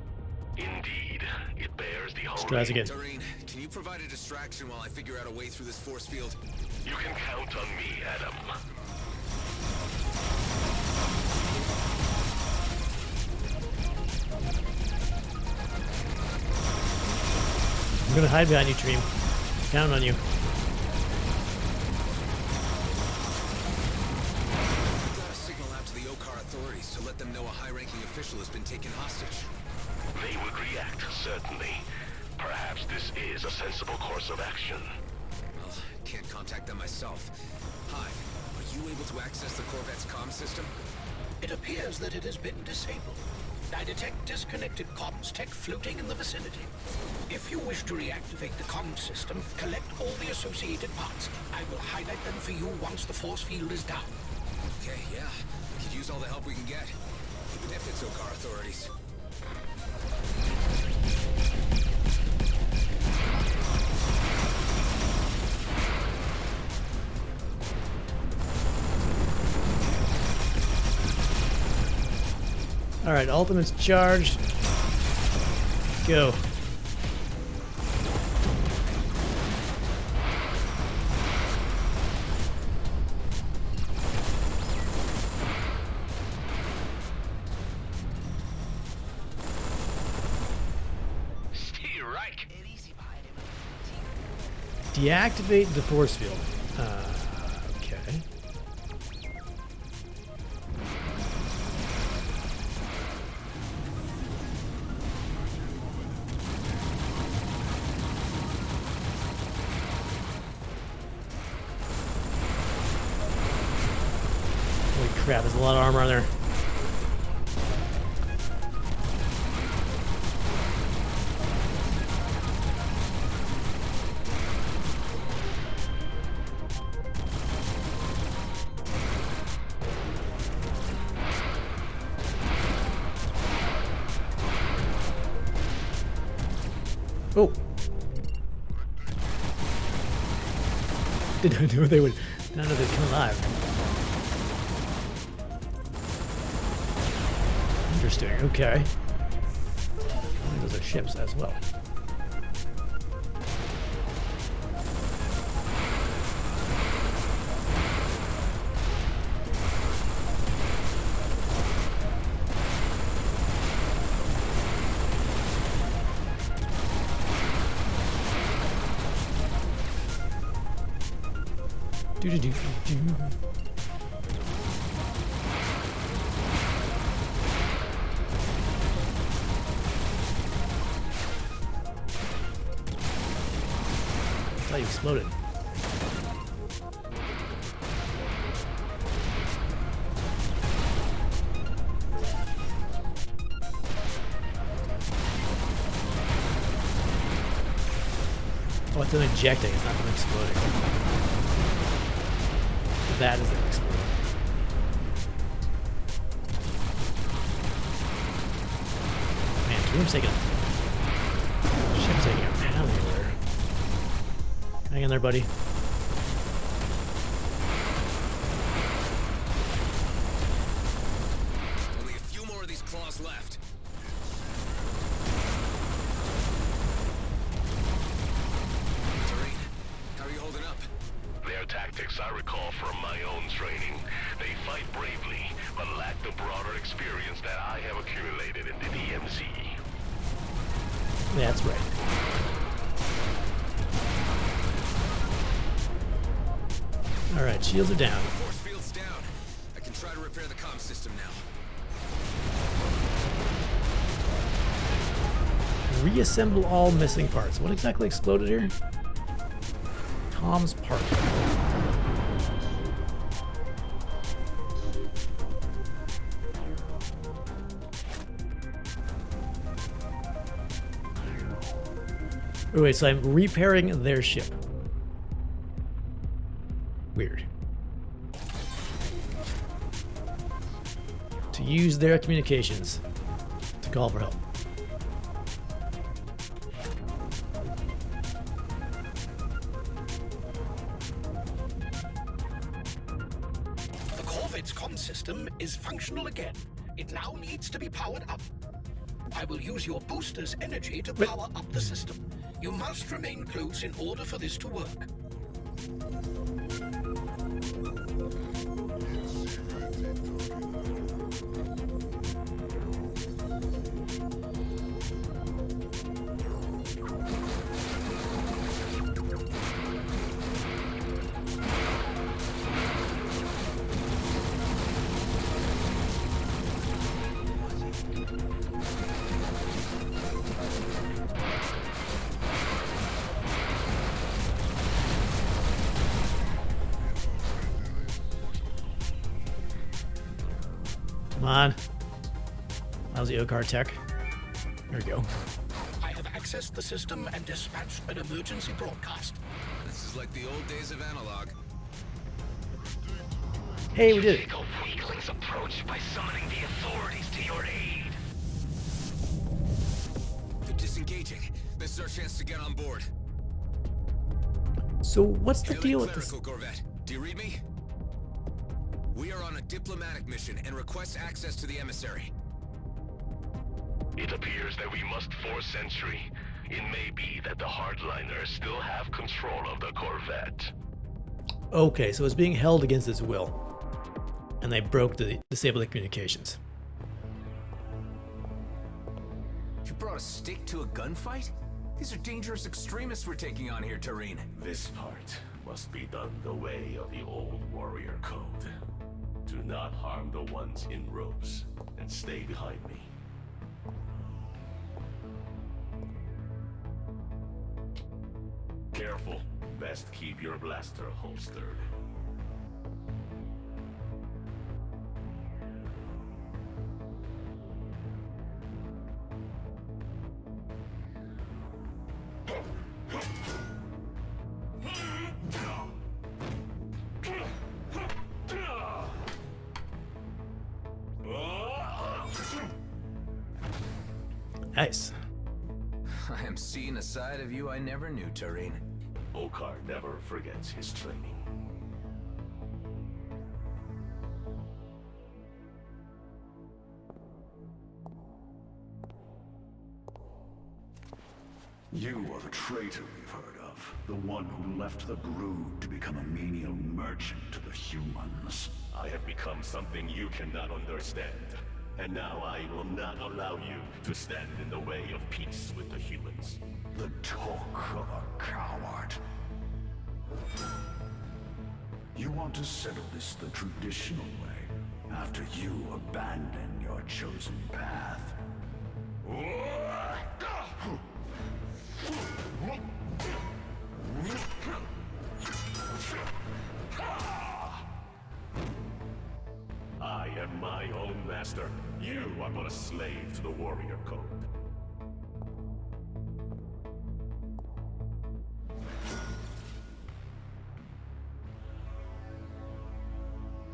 S8: Indeed, it bears the holy...
S1: Try again.
S4: Doreen, can you provide a distraction while I figure out a way through this force field?
S8: You can count on me, Adam.
S1: I'm gonna hide behind you, Dream. Count on you.
S4: To let them know a high-ranking official has been taken hostage.
S8: They would react, certainly. Perhaps this is a sensible course of action.
S4: Well, can't contact them myself. Hive, are you able to access the Corvette's comm system?
S3: It appears that it has been disabled. I detect disconnected comms tech floating in the vicinity. If you wish to reactivate the comm system, collect all the associated parts. I will highlight them for you once the force field is down.
S4: Okay, yeah. We could use all the help we can get. Even if it's Okar authorities.
S1: All right, ultimate's charged. Go. Deactivate the force field. Okay. Holy crap, there's a lot of armor on there. Oh. Did not know they would. None of it come alive. Interesting. Okay. Those are ships as well. Do. I thought you exploded. Oh, it's an ejecting, it's not an exploding. That is an exploding. Man, Dream's taking a pound there. Hang in there, buddy.
S4: Only a few more of these claws left. Terrain, how are you holding up?
S8: Their tactics I recall from my own training. They fight bravely, but lack the broader experience that I have accumulated in the DMZ.
S1: That's right. Alright, shields are down.
S4: Force field's down. I can try to repair the comm system now.
S1: Reassemble all missing parts. What exactly exploded here? Tom's part. Oh, wait, so I'm repairing their ship. Weird. To use their communications to call for help.
S3: The Corvette's comm system is functional again. It now needs to be powered up. I will use your booster's energy to power up the system. You must remain close in order for this to work.
S1: Come on. Lousy Okar tech. There we go.
S3: I have accessed the system and dispatched an emergency broadcast.
S4: This is like the old days of analog.
S1: Hey, we did it.
S2: Take a weakling's approach by summoning the authorities to your aid.
S4: They're disengaging. This is our chance to get on board.
S1: So what's the
S4: Hailing
S1: deal with this?
S4: Clerical Corvette. Do you read me? We are on a diplomatic mission and request access to the emissary.
S8: It appears that we must force entry. It may be that the hardliners still have control of the Corvette.
S1: Okay, so it's being held against its will. And they disabled the communications.
S4: You brought a stick to a gunfight? These are dangerous extremists we're taking on here, Terrene.
S8: This part must be done the way of the old warrior code. Do not harm the ones in robes, and stay behind me. Careful. Best keep your blaster holstered.
S1: Nice.
S4: I am seeing a side of you I never knew, Terrene.
S8: Okar never forgets his training.
S6: You are the traitor we've heard of. The one who left the brood to become a menial merchant to the humans.
S8: I have become something you cannot understand. And now I will not allow you to stand in the way of peace with the humans.
S6: The talk of a coward. You want to settle this the traditional way, after you abandon your chosen path.
S8: I am my own master. You are but a slave to the warrior code.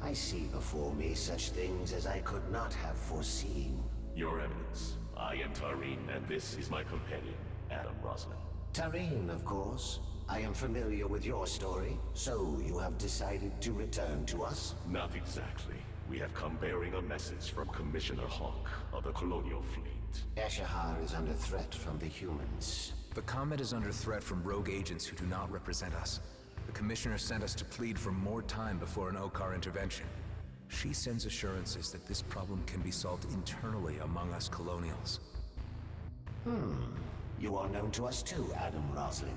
S15: I see before me such things as I could not have foreseen.
S8: Your Eminence, I am Tareen, and this is my companion, Adam Roslin.
S15: Tareen, of course. I am familiar with your story, so you have decided to return to us?
S8: Not exactly. We have come bearing a message from Commissioner Hawk of the Colonial Fleet.
S15: Eshahar is under threat from the humans.
S4: The Comet is under threat from rogue agents who do not represent us. The Commissioner sent us to plead for more time before an Okar intervention. She sends assurances that this problem can be solved internally among us Colonials.
S15: You are known to us too, Adam Roslin.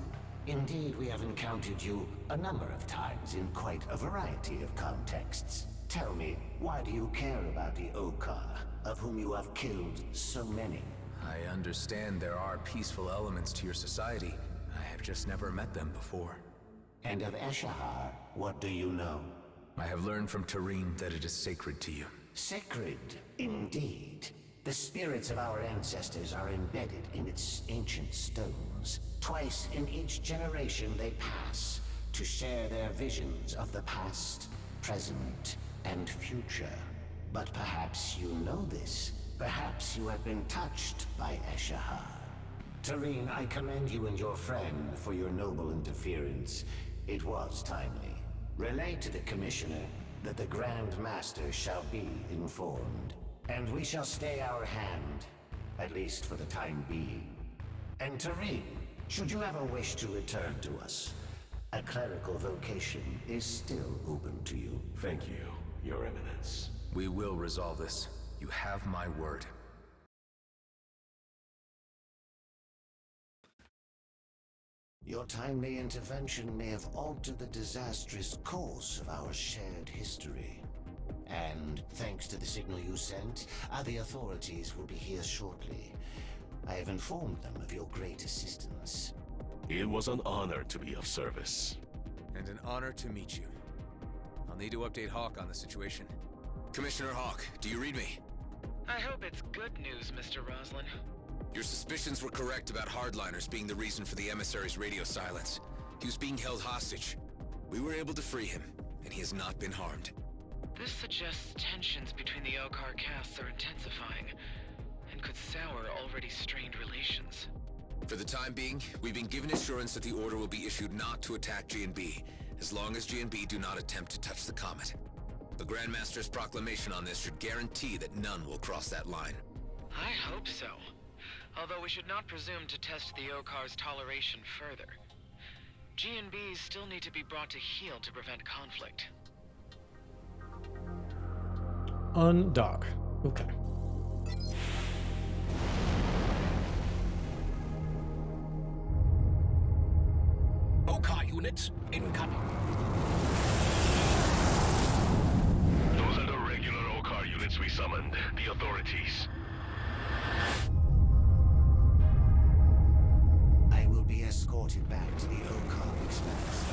S15: Indeed, we have encountered you a number of times in quite a variety of contexts. Tell me, why do you care about the Okar, of whom you have killed so many?
S4: I understand there are peaceful elements to your society. I have just never met them before.
S15: And of Eshahar, what do you know?
S4: I have learned from Tareen that it is sacred to you.
S15: Sacred, indeed. The spirits of our ancestors are embedded in its ancient stones. Twice in each generation they pass to share their visions of the past, present, and future. But perhaps you know this. Perhaps you have been touched by Eshahar. Tareen, I commend you and your friend for your noble interference. It was timely. Relay to the Commissioner that the Grand Master shall be informed. And we shall stay our hand, at least for the time being. And Tareen, should you ever wish to return to us, a clerical vocation is still open to you.
S8: Thank you, Your Eminence.
S4: We will resolve this. You have my word.
S15: Your timely intervention may have altered the disastrous course of our shared history. And, thanks to the signal you sent, the authorities will be here shortly. I have informed them of your great assistance.
S8: It was an honor to be of service.
S4: And an honor to meet you. I'll need to update Hawk on the situation. Commissioner Hawk, do you read me?
S9: I hope it's good news, Mr. Roslin.
S4: Your suspicions were correct about hardliners being the reason for the emissary's radio silence. He was being held hostage. We were able to free him, and he has not been harmed.
S9: This suggests tensions between the Okar castes are intensifying, and could sour already strained relations.
S4: For the time being, we've been given assurance that the order will be issued not to attack G&B, as long as G&B do not attempt to touch the Comet. The Grandmaster's proclamation on this should guarantee that none will cross that line.
S9: I hope so. Although we should not presume to test the Okar's toleration further. G&Bs still need to be brought to heel to prevent conflict.
S1: Undock. Okay.
S3: Okar units incoming.
S8: Those are the regular Okar units we summoned. The authorities.
S15: I will be escorted back to the Okar Expanse.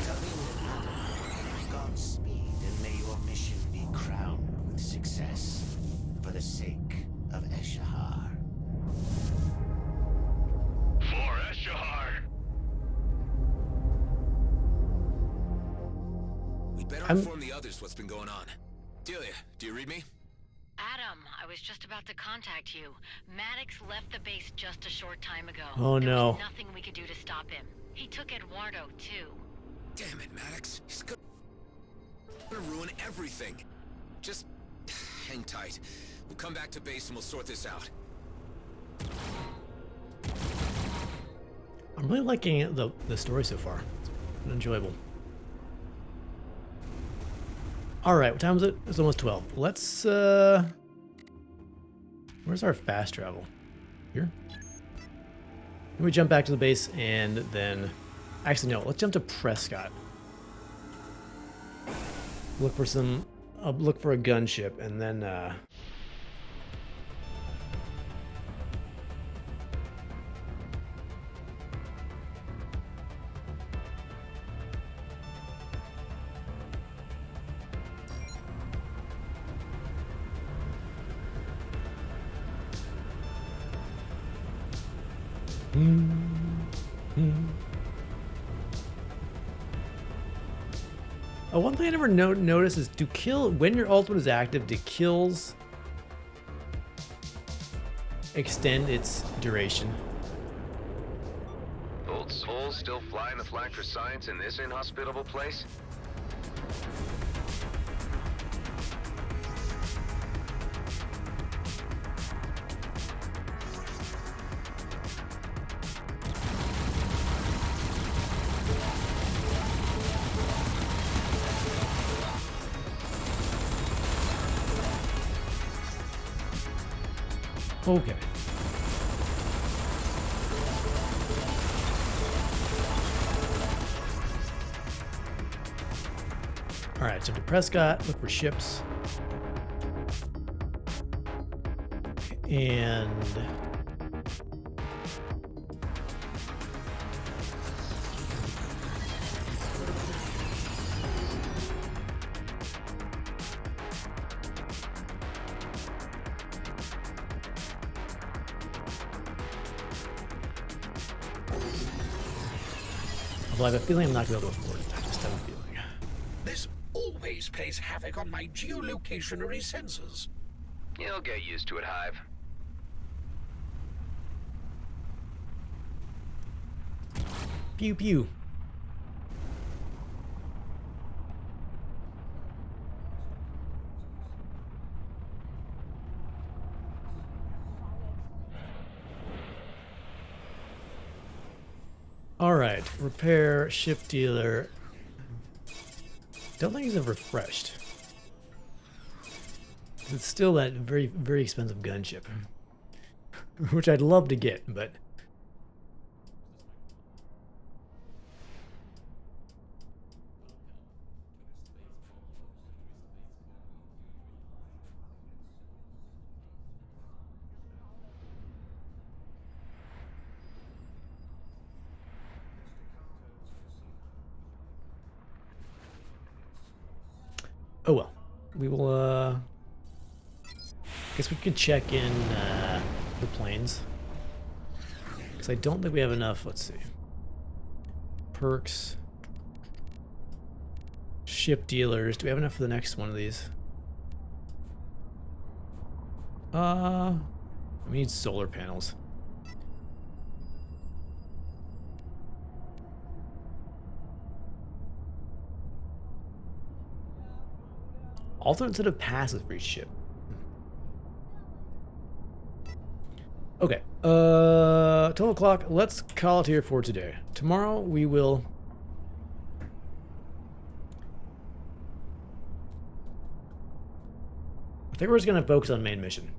S15: Tarine and Adam, Godspeed, and may your mission be crowned with success for the sake of Eshahar.
S8: For Eshahar!
S4: We'd better inform the others what's been going on. Delia, do you read me?
S12: Adam, I was just about to contact you. Maddox left the base just a short time ago.
S1: Oh,
S12: there
S1: no.
S12: was nothing we could do to stop him. He took Eduardo, too.
S4: Damn it, Maddox. He's gonna ruin everything. Just hang tight. We'll come back to base and we'll sort this out.
S1: I'm really liking the story so far. It's been enjoyable. Alright, what time is it? It's almost 12. Let's, where's our fast travel? Here? Then we jump back to the base and then... Actually, no, let's jump to Prescott. Look for some... look for a gunship and then, Oh, one thing I never noticed is when your ultimate is active, do kills extend its duration?
S2: Old souls still flying the flag for science in this inhospitable place?
S1: Okay. Alright, so to Prescott, look for ships. And... although I have a feeling I'm not going to be able to afford it. I just have a feeling.
S3: This always plays havoc on my geolocationary sensors.
S2: You'll get used to it, Hive.
S1: Pew pew. Alright, repair, ship dealer. Don't think he's ever refreshed. It's still that very, very expensive gunship. Which I'd love to get, but... oh well. We will, guess we could check in the planes. Because I don't think we have enough. Let's see. Perks. Ship dealers. Do we have enough for the next one of these? We need solar panels. Alternate set of passes for each ship. Okay. 12 o'clock. Let's call it here for today. Tomorrow we will... I think we're just going to focus on main mission.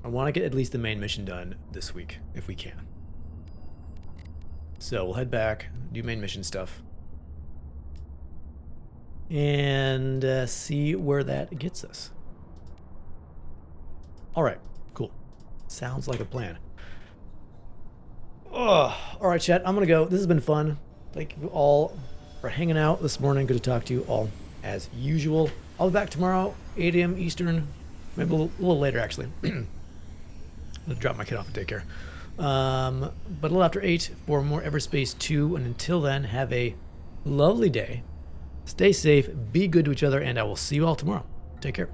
S1: I want to get at least the main mission done this week, if we can. So we'll head back, do main mission stuff, and see where that gets us. All right, cool. Sounds like a plan. Oh, all right, chat. I'm going to go. This has been fun. Thank you all for hanging out this morning. Good to talk to you all as usual. I'll be back tomorrow, 8 a.m. Eastern. Maybe a little later, actually. I'll drop my kid off at daycare. But a little after 8 for more Everspace 2. And until then, have a lovely day. Stay safe, be good to each other, and I will see you all tomorrow. Take care.